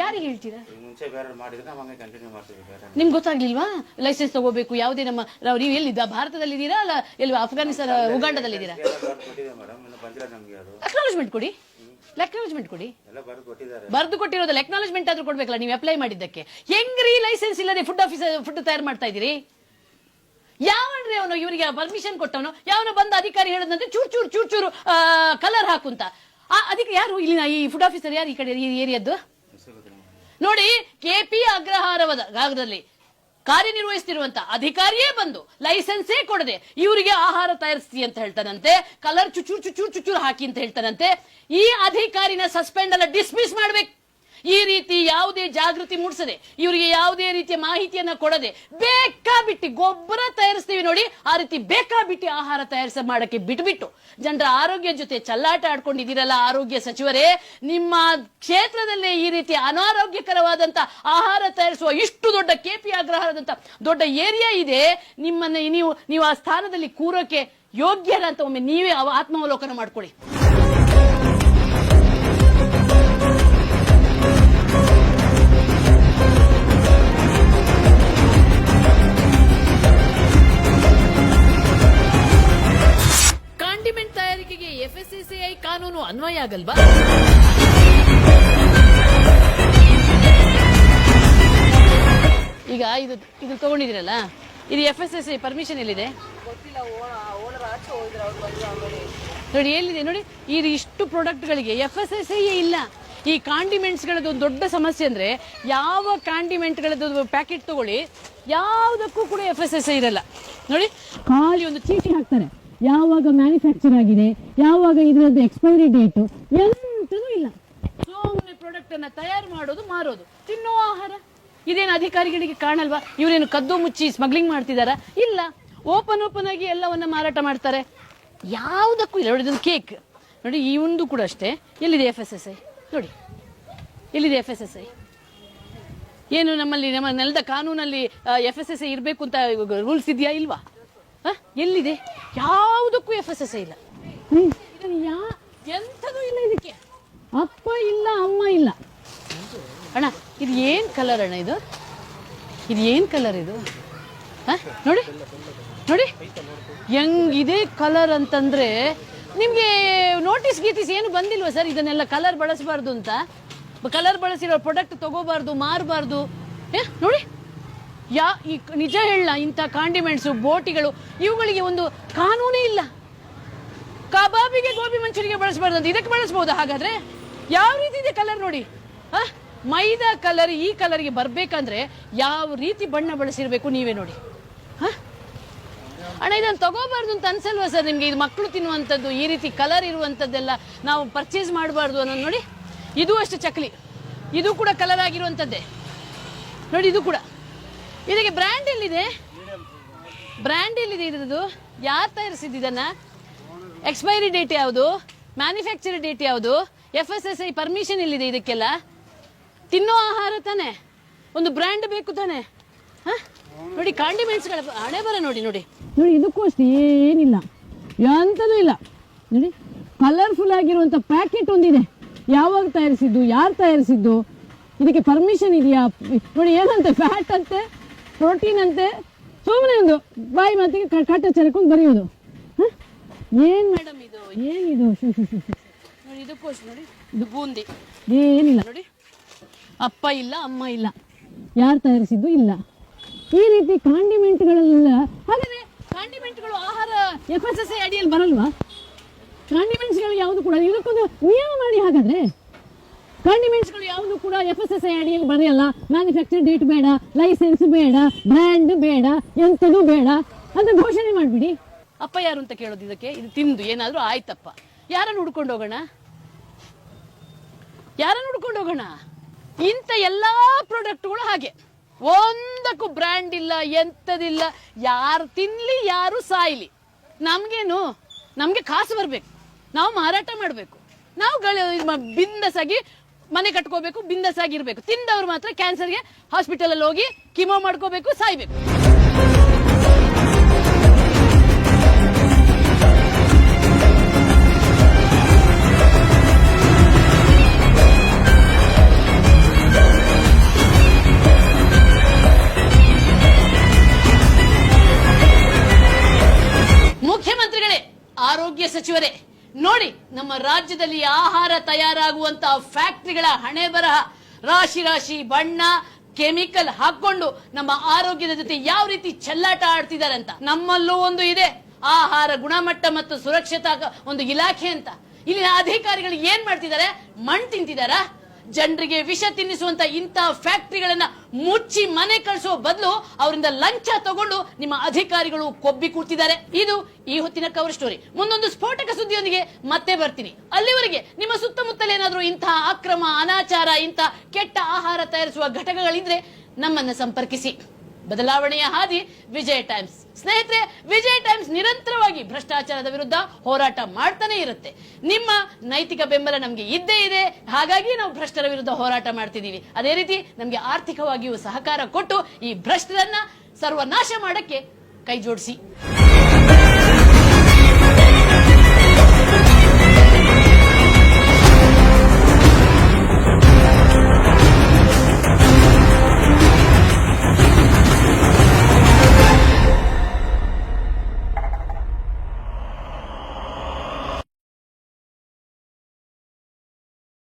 ಯಾರಿಗೆ ಹೇಳ್ತೀರಾ? ನಿಮ್ಗೆ ಗೊತ್ತಾಗ್ಲಿಲ್ವಾ? ಲೈಸೆನ್ಸ್ ತಗೋಬೇಕು ಯಾವುದೇ ನಮ್ಮ ನೀವು ಎಲ್ಲಿದ್ದ? ಭಾರತದಲ್ಲಿದ್ದೀರಾ ಅಲ್ಲ ಎಲ್ಲಿ? ಅಫ್ಘಾನಿಸ್ತಾನ, ಉಗಾಂಡದಲ್ಲಿದ್ದೀರಾ? ಅಕ್ನಾಲಜ್ಮೆಂಟ್ ಕೊಡಿ. ಬರ್ದು ಕೊಟ್ಟಿರೋದಲ್ಲ, ಅಕ್ನಾಲಜ್ಮೆಂಟ್ ಆದ್ರೂ ಕೊಡ್ಬೇಕಲ್ಲ ನೀವು ಅಪ್ಲೈ ಮಾಡಿದ್ದಕ್ಕೆ. ಹೆಂಗ್ರಿ ಲೈಸೆನ್ಸ್ ಇಲ್ಲದೆ ಫುಡ್ ತಯಾರು ಮಾಡ್ತಾ ಇದೀರಿ? ಯಾವನ್ರಿ ಅವನು ಇವರಿಗೆ ಪರ್ಮಿಷನ್ ಕೊಟ್ಟವನು? ಯಾವನ ಬಂದ ಅಧಿಕಾರಿ ಹೇಳದಂತೆ ಚೂರು ಕಲರ್ ಹಾಕುಂತ? ಅದಕ್ಕೆ ಯಾರು ಇಲ್ಲಿನ ಈ ಫುಡ್ ಆಫೀಸರ್ ಯಾರು ಈ ಕಡೆ ಈ ಏರಿಯಾದ್ದು? ನೋಡಿ, KP ಅಗ್ರಹಾರದಲ್ಲಿ ಕಾರ್ಯನಿರ್ವಹಿಸ್ತಿರುವಂತ ಅಧಿಕಾರಿಯೇ ಬಂದು ಲೈಸೆನ್ಸೇ ಕೊಡದೆ ಇವರಿಗೆ ಆಹಾರ ತಯಾರಿಸಿ ಅಂತ ಹೇಳ್ತಾನಂತೆ, ಕಲರ್ ಚುಚೂರು ಹಾಕಿ ಅಂತ ಹೇಳ್ತಾನಂತೆ. ಈ ಅಧಿಕಾರಿನ ಸಸ್ಪೆಂಡ್ ಅಲ್ಲ, ಡಿಸ್ಮಿಸ್ ಮಾಡ್ಬೇಕು. ಈ ರೀತಿ ಯಾವುದೇ ಜಾಗೃತಿ ಮೂಡಿಸದೆ, ಇವರಿಗೆ ಯಾವುದೇ ರೀತಿಯ ಮಾಹಿತಿಯನ್ನ ಕೊಡದೆ ಬೇಕಾಬಿಟ್ಟಿ ಗೊಬ್ಬರ ತಯಾರಿಸ್ತೀವಿ ನೋಡಿ, ಆ ರೀತಿ ಬೇಕಾಬಿಟ್ಟಿ ಆಹಾರ ಮಾಡಕ್ಕೆ ಬಿಟ್ಬಿಟ್ಟು ಜನರ ಆರೋಗ್ಯ ಜೊತೆ ಚಲ್ಲಾಟ ಆಡ್ಕೊಂಡಿದ್ದೀರಲ್ಲ ಆರೋಗ್ಯ ಸಚಿವರೇ. ನಿಮ್ಮ ಕ್ಷೇತ್ರದಲ್ಲೇ ಈ ರೀತಿ ಅನಾರೋಗ್ಯಕರವಾದಂತ ಆಹಾರ ತಯಾರಿಸುವ ಇಷ್ಟು ದೊಡ್ಡ KP ಅಗ್ರಹಾರದಂತ ದೊಡ್ಡ ಏರಿಯಾ ಇದೆ. ನಿಮ್ಮನ್ನ ನೀವು ಆ ಸ್ಥಾನದಲ್ಲಿ ಕೂರೋಕೆ ಯೋಗ್ಯರ ಅಂತ ಒಮ್ಮೆ ನೀವೇ ಆತ್ಮಾವಲೋಕನ ಮಾಡ್ಕೊಳ್ಳಿ. ಕಾಂಡಿಮೆಂಟ್ ತಯಾರಿಕೆಗೆ FSSAI ಕಾನೂನು ಅನ್ವಯ ಆಗಲ್ವಾ? ಈಗ ಇದು ತಗೊಂಡಿದ್ದೀರಲ್ಲ, ಇದು FSSAI ಪರ್ಮಿಷನ್ ಎಲ್ಲಿದೆ ನೋಡಿ? ಎಲ್ಲಿದೆ ನೋಡಿ? ಇದು ಇಷ್ಟು ಪ್ರಾಡಕ್ಟ್ಗಳಿಗೆ FSSAI ಇಲ್ಲ. ಈ ಕಾಂಡಿಮೆಂಟ್ಸ್ ಗಳದ್ದು ಒಂದು ದೊಡ್ಡ ಸಮಸ್ಯೆ ಅಂದ್ರೆ, ಯಾವ ಕಾಂಡಿಮೆಂಟ್ ಗಳದ್ದು ಪ್ಯಾಕೆಟ್ ತಗೊಳ್ಳಿ, ಯಾವುದಕ್ಕೂ ಕೂಡ FSSAI ಇರಲ್ಲ ನೋಡಿ. ಖಾಲಿ ಒಂದು ಚೀಟಿ ಹಾಕ್ತಾರೆ, ಯಾವಾಗ ಮ್ಯಾನುಫ್ಯಾಕ್ಚರ್ ಆಗಿದೆ, ಯಾವಾಗ ಇದರದ್ದು ಎಕ್ಸ್ಪೈರಿ ಡೇಟು, ಎಂತನೂ ಇಲ್ಲ. ಸುಮ್ಮನೆ ಪ್ರಾಡಕ್ಟ್ ಅನ್ನ ತಯಾರು ಮಾಡೋದು, ಮಾರೋದು, ತಿನ್ನೋ ಆಹಾರ. ಇದೇನು ಅಧಿಕಾರಿಗಳಿಗೆ ಕಾಣಲ್ವಾ? ಇವರೇನು ಕದ್ದು ಮುಚ್ಚಿ ಸ್ಮಗ್ಲಿಂಗ್ ಮಾಡ್ತಿದಾರ? ಇಲ್ಲ, ಓಪನ್ ಆಗಿ ಎಲ್ಲವನ್ನ ಮಾರಾಟ ಮಾಡ್ತಾರೆ. ಯಾವುದಕ್ಕೂ ಇಲ್ಲ ನೋಡಿ. ಇದೊಂದು ಕೇಕ್ ನೋಡಿ, ಈ ಒಂದು ಕೂಡ ಅಷ್ಟೇ. ಎಲ್ಲಿದೆ FSSAI ನೋಡಿ? ಎಲ್ಲಿದೆ FSSAI? ಏನು ನಮ್ಮ ನೆಲದ ಕಾನೂನಲ್ಲಿ FSSAI ಇರಬೇಕು ಅಂತ ರೂಲ್ಸ್ ಇದೆಯಾ ಇಲ್ವಾ? ಎಲ್ಲಿದೆ? ಯಾವುದಕ್ಕೂ FSSAI ಇಲ್ಲ. ಎಂಥದೂ ಇಲ್ಲ ಇದಕ್ಕೆ. ಅಪ್ಪ ಇಲ್ಲ, ಅಮ್ಮ ಇಲ್ಲ. ಅಣ್ಣ ಇದು ಏನ್ ಕಲರ್ ಅಣ್ಣ? ಇದು ಏನ್ ಕಲರ್ ಇದು? ನೋಡಿ ಹೆಂಗಿದೆ ಕಲರ್ ಅಂತಂದ್ರೆ. ನಿಮ್ಗೆ ನೋಟಿಸ್ ಗೀಟಿಸ್ ಏನು ಬಂದಿಲ್ವಾ ಸರ್? ಇದನ್ನೆಲ್ಲ ಕಲರ್ ಬಳಸಬಾರ್ದು ಅಂತ, ಕಲರ್ ಬಳಸಿರೋ ಪ್ರಾಡಕ್ಟ್ ತಗೋಬಾರ್ದು, ಮಾರಬಾರ್ದು. ನೋಡಿ, ನಿಜ ಹೇಳ, ಇಂಥ ಕಾಂಡಿಮೆಂಟ್ಸು, ಬೋಟಿಗಳು, ಇವುಗಳಿಗೆ ಒಂದು ಕಾನೂನೇ ಇಲ್ಲ. ಕಬಾಬಿಗೆ, ಗೋಬಿ ಮಂಚೂರಿಗೆ ಬಳಸಬಾರ್ದು ಅಂತ ಇದಕ್ಕೆ ಬಳಸಬಹುದಾ? ಹಾಗಾದ್ರೆ ಯಾವ ರೀತಿ ಇದೆ ಕಲರ್ ನೋಡಿ. ಮೈದಾ ಕಲರ್ ಈ ಕಲರ್ಗೆ ಬರ್ಬೇಕಂದ್ರೆ ಯಾವ ರೀತಿ ಬಣ್ಣ ಬಳಸಿರ್ಬೇಕು ನೀವೇ ನೋಡಿ. ಅಣ್ಣ ಇದನ್ನು ತಗೋಬಾರ್ದು ಅಂತ ಅನ್ಸಲ್ವಾ ಸರ್ ನಿಮ್ಗೆ? ಇದು ಮಕ್ಕಳು ತಿನ್ನುವಂಥದ್ದು, ಈ ರೀತಿ ಕಲರ್ ಇರುವಂಥದ್ದೆಲ್ಲ ನಾವು ಪರ್ಚೇಸ್ ಮಾಡಬಾರ್ದು ಅನ್ನೋದು ನೋಡಿ. ಇದು ಅಷ್ಟು ಚಕ್ಲಿ, ಇದು ಕೂಡ ಕಲರ್ ಆಗಿರುವಂಥದ್ದೇ ನೋಡಿ. ಇದು ಕೂಡ, ಇದಕ್ಕೆ ಬ್ರ್ಯಾಂಡ್ ಎಲ್ಲಿದೆ? ಇದ್ರದ್ದು ಯಾರು ತಯಾರಿಸಿದ್ದು ಇದನ್ನ? ಎಕ್ಸ್ಪೈರಿ ಡೇಟ್ ಯಾವುದು? ಮ್ಯಾನುಫ್ಯಾಕ್ಚರ್ ಡೇಟ್ ಯಾವುದು? FSSAI ಪರ್ಮಿಷನ್ ಎಲ್ಲಿದೆ ಇದಕ್ಕೆಲ್ಲ? ತಿನ್ನೋ ಆಹಾರ ತಾನೆ, ಒಂದು ಬ್ರ್ಯಾಂಡ್ ಬೇಕು ತಾನೆ. ನೋಡಿ ಕಾಂಡಿಮೆಂಟ್ಸ್ಗಳ ಹಣೆ ಬರ ನೋಡಿ. ಇದಕ್ಕೂ ಅಷ್ಟೇ ಏನಿಲ್ಲ, ಎಂತನೂ ಇಲ್ಲ ನೋಡಿ. ಕಲರ್ಫುಲ್ ಆಗಿರುವಂತ ಪ್ಯಾಕೆಟ್ ಒಂದಿದೆ, ಯಾವಾಗ ತಯಾರಿಸಿದ್ದು, ಯಾರು ತಯಾರಿಸಿದ್ದು, ಇದಕ್ಕೆ ಪರ್ಮಿಷನ್ ಇದೆಯಾ ನೋಡಿ. ಏನಂತೆ ಫ್ಯಾಟ್ ಅಂತೆ, ಪ್ರೋಟೀನ್ ಅಂತೆ, ಸುಮ್ಮನೆ ಒಂದು ಬಾಯಿ ಮಾತಿಗೆ ಕಾಟಾಚಾರಕ್ಕೊಂದು ಬರೆಯೋದು. ಏನ್ ಮೇಡಮ್ ಇದು ಏನಿದು ನೋಡಿ, ಇದಕ್ಕೋಸ್ಕರ ನೋಡಿ, ಇದು ಬೂಂದಿ ಏನಿಲ್ಲ ನೋಡಿ, ಅಪ್ಪ ಇಲ್ಲ ಅಮ್ಮ ಇಲ್ಲ. ಯಾರು ತಯಾರಿಸಿದ್ದು ಇಲ್ಲ. ಈ ರೀತಿ ಕಾಂಡಿಮೆಂಟ್ಗಳೆಲ್ಲ ಹಾಗಾದ್ರೆ ಕಾಂಡಿಮೆಂಟ್ಗಳು ಆಹಾರ FSSAI ಅಡಿಯಲ್ಲಿ ಬರಲ್ವಾ? ಕಾಂಡಿಮೆಂಟ್ಸ್ಗಳು ಯಾವುದು ಕೂಡ ಇದಕ್ಕೊಂದು ನಿಯಮ ಮಾಡಿ. ಹಾಗಾದ್ರೆ ಕಾಂಡಿಮೆಂಟ್ಸ್ಗಳು ಯಾವುದು ಕೂಡ FSSAI ಅಡಿಯಲ್ಲಿ ಬರೆಯಲ್ಲ. ಮ್ಯಾನುಫ್ಯಾಕ್ಚರ್ ಡೇಟ್ ಬೇಡ, ಲೈಸೆನ್ಸ್ ಬೇಡ, ಬ್ರ್ಯಾಂಡ್ ಬೇಡ, ಎಂಥದೂ ಬೇಡ ಅಂತ ಘೋಷಣೆ ಮಾಡಿಬಿಡಿ. ಅಪ್ಪ ಯಾರು ಅಂತ ಕೇಳೋದು ಇದಕ್ಕೆ? ಇದು ತಿಂದು ಏನಾದ್ರೂ ಆಯ್ತಪ್ಪ. ಯಾರನ್ನು ಹುಡ್ಕೊಂಡು ಹೋಗೋಣ? ಯಾರನ್ನು ಹುಡ್ಕೊಂಡು ಹೋಗೋಣ? ಇಂಥ ಎಲ್ಲಾ ಪ್ರಾಡಕ್ಟ್ಗಳು ಹಾಗೆ, ಒಂದಕ್ಕೂ ಬ್ರ್ಯಾಂಡ್ ಇಲ್ಲ, ಎಂಥದಿಲ್ಲ. ಯಾರು ತಿನ್ಲಿ, ಯಾರು ಸಾಯ್ಲಿ, ನಮ್ಗೇನು? ನಮ್ಗೆ ಕಾಸು ಬರ್ಬೇಕು, ನಾವು ಮಾರಾಟ ಮಾಡಬೇಕು, ನಾವು ಬಿಂದಸಾಗಿ ಮನೆ ಕಟ್ಕೋಬೇಕು, ಬಿಂದಸಾಗಿ ಇರಬೇಕು. ತಿಂದವ್ರು ಮಾತ್ರ ಕ್ಯಾನ್ಸರ್ಗೆ ಹಾಸ್ಪಿಟಲ್ ಅಲ್ಲಿ ಹೋಗಿ ಕಿಮೋ ಮಾಡ್ಕೋಬೇಕು, ಸಾಯ್ಬೇಕು. ಮುಖ್ಯಮಂತ್ರಿಗಳೇ, ಆರೋಗ್ಯ ಸಚಿವರೇ, ನೋಡಿ ನಮ್ಮ ರಾಜ್ಯದಲ್ಲಿ ಆಹಾರ ತಯಾರಾಗುವಂತಹ ಫ್ಯಾಕ್ಟರಿಗಳ ಹಣೆ ಬರಹ, ರಾಶಿ ರಾಶಿ ಬಣ್ಣ ಕೆಮಿಕಲ್ ಹಾಕೊಂಡು ನಮ್ಮ ಆರೋಗ್ಯದ ಜೊತೆ ಯಾವ ರೀತಿ ಚೆಲ್ಲಾಟ ಆಡ್ತಿದ್ದಾರೆ ಅಂತ. ನಮ್ಮಲ್ಲೂ ಒಂದು ಇದೆ, ಆಹಾರ ಗುಣಮಟ್ಟ ಮತ್ತು ಸುರಕ್ಷತಾ ಒಂದು ಇಲಾಖೆ ಅಂತ. ಇಲ್ಲಿನ ಅಧಿಕಾರಿಗಳು ಏನ್ ಮಾಡ್ತಿದ್ದಾರೆ? ಮಣ್ಣು ತಿಂತಿದಾರ? ಜನರಿಗೆ ವಿಷ ತಿನ್ನಿಸುವಂತ ಇಂಥ ಫ್ಯಾಕ್ಟರಿಗಳನ್ನ ಮುಚ್ಚಿ ಮನೆ ಕಳಿಸುವ ಬದಲು ಅವರಿಂದ ಲಂಚ ತಗೊಂಡು ನಿಮ್ಮ ಅಧಿಕಾರಿಗಳು ಕೊಬ್ಬಿ ಕೂರ್ತಿದ್ದಾರೆ. ಇದು ಈ ಹೊತ್ತಿನ ಕವರ್ ಸ್ಟೋರಿ. ಮುಂದೊಂದು ಸ್ಫೋಟಕ ಸುದ್ದಿಯೊಂದಿಗೆ ಮತ್ತೆ ಬರ್ತೀನಿ. ಅಲ್ಲಿವರೆಗೆ ನಿಮ್ಮ ಸುತ್ತಮುತ್ತಲೇನಾದ್ರೂ ಇಂತಹ ಅಕ್ರಮ, ಅನಾಚಾರ, ಇಂತಹ ಕೆಟ್ಟ ಆಹಾರ ತಯಾರಿಸುವ ಘಟಕಗಳಿದ್ರೆ ನಮ್ಮನ್ನ ಸಂಪರ್ಕಿಸಿ. ಬದಲಾವಣೆಯ ಹಾದಿ ವಿಜಯ ಟೈಮ್ಸ್. ಸ್ನೇಹಿತರೆ, ವಿಜಯ ಟೈಮ್ಸ್ ನಿರಂತರವಾಗಿ ಭ್ರಷ್ಟಾಚಾರದ ವಿರುದ್ಧ ಹೋರಾಟ ಮಾಡ್ತಾನೆ ಇರುತ್ತೆ. ನಿಮ್ಮ ನೈತಿಕ ಬೆಂಬಲ ನಮ್ಗೆ ಇದ್ದೇ ಇದೆ. ಹಾಗಾಗಿ ನಾವು ಭ್ರಷ್ಟರ ವಿರುದ್ಧ ಹೋರಾಟ ಮಾಡ್ತಿದೀವಿ. ಅದೇ ರೀತಿ ನಮ್ಗೆ ಆರ್ಥಿಕವಾಗಿಯೂ ಸಹಕಾರ ಕೊಟ್ಟು ಈ ಭ್ರಷ್ಟರನ್ನ ಸರ್ವನಾಶ ಮಾಡಕ್ಕೆ ಕೈ ಜೋಡಿಸಿ.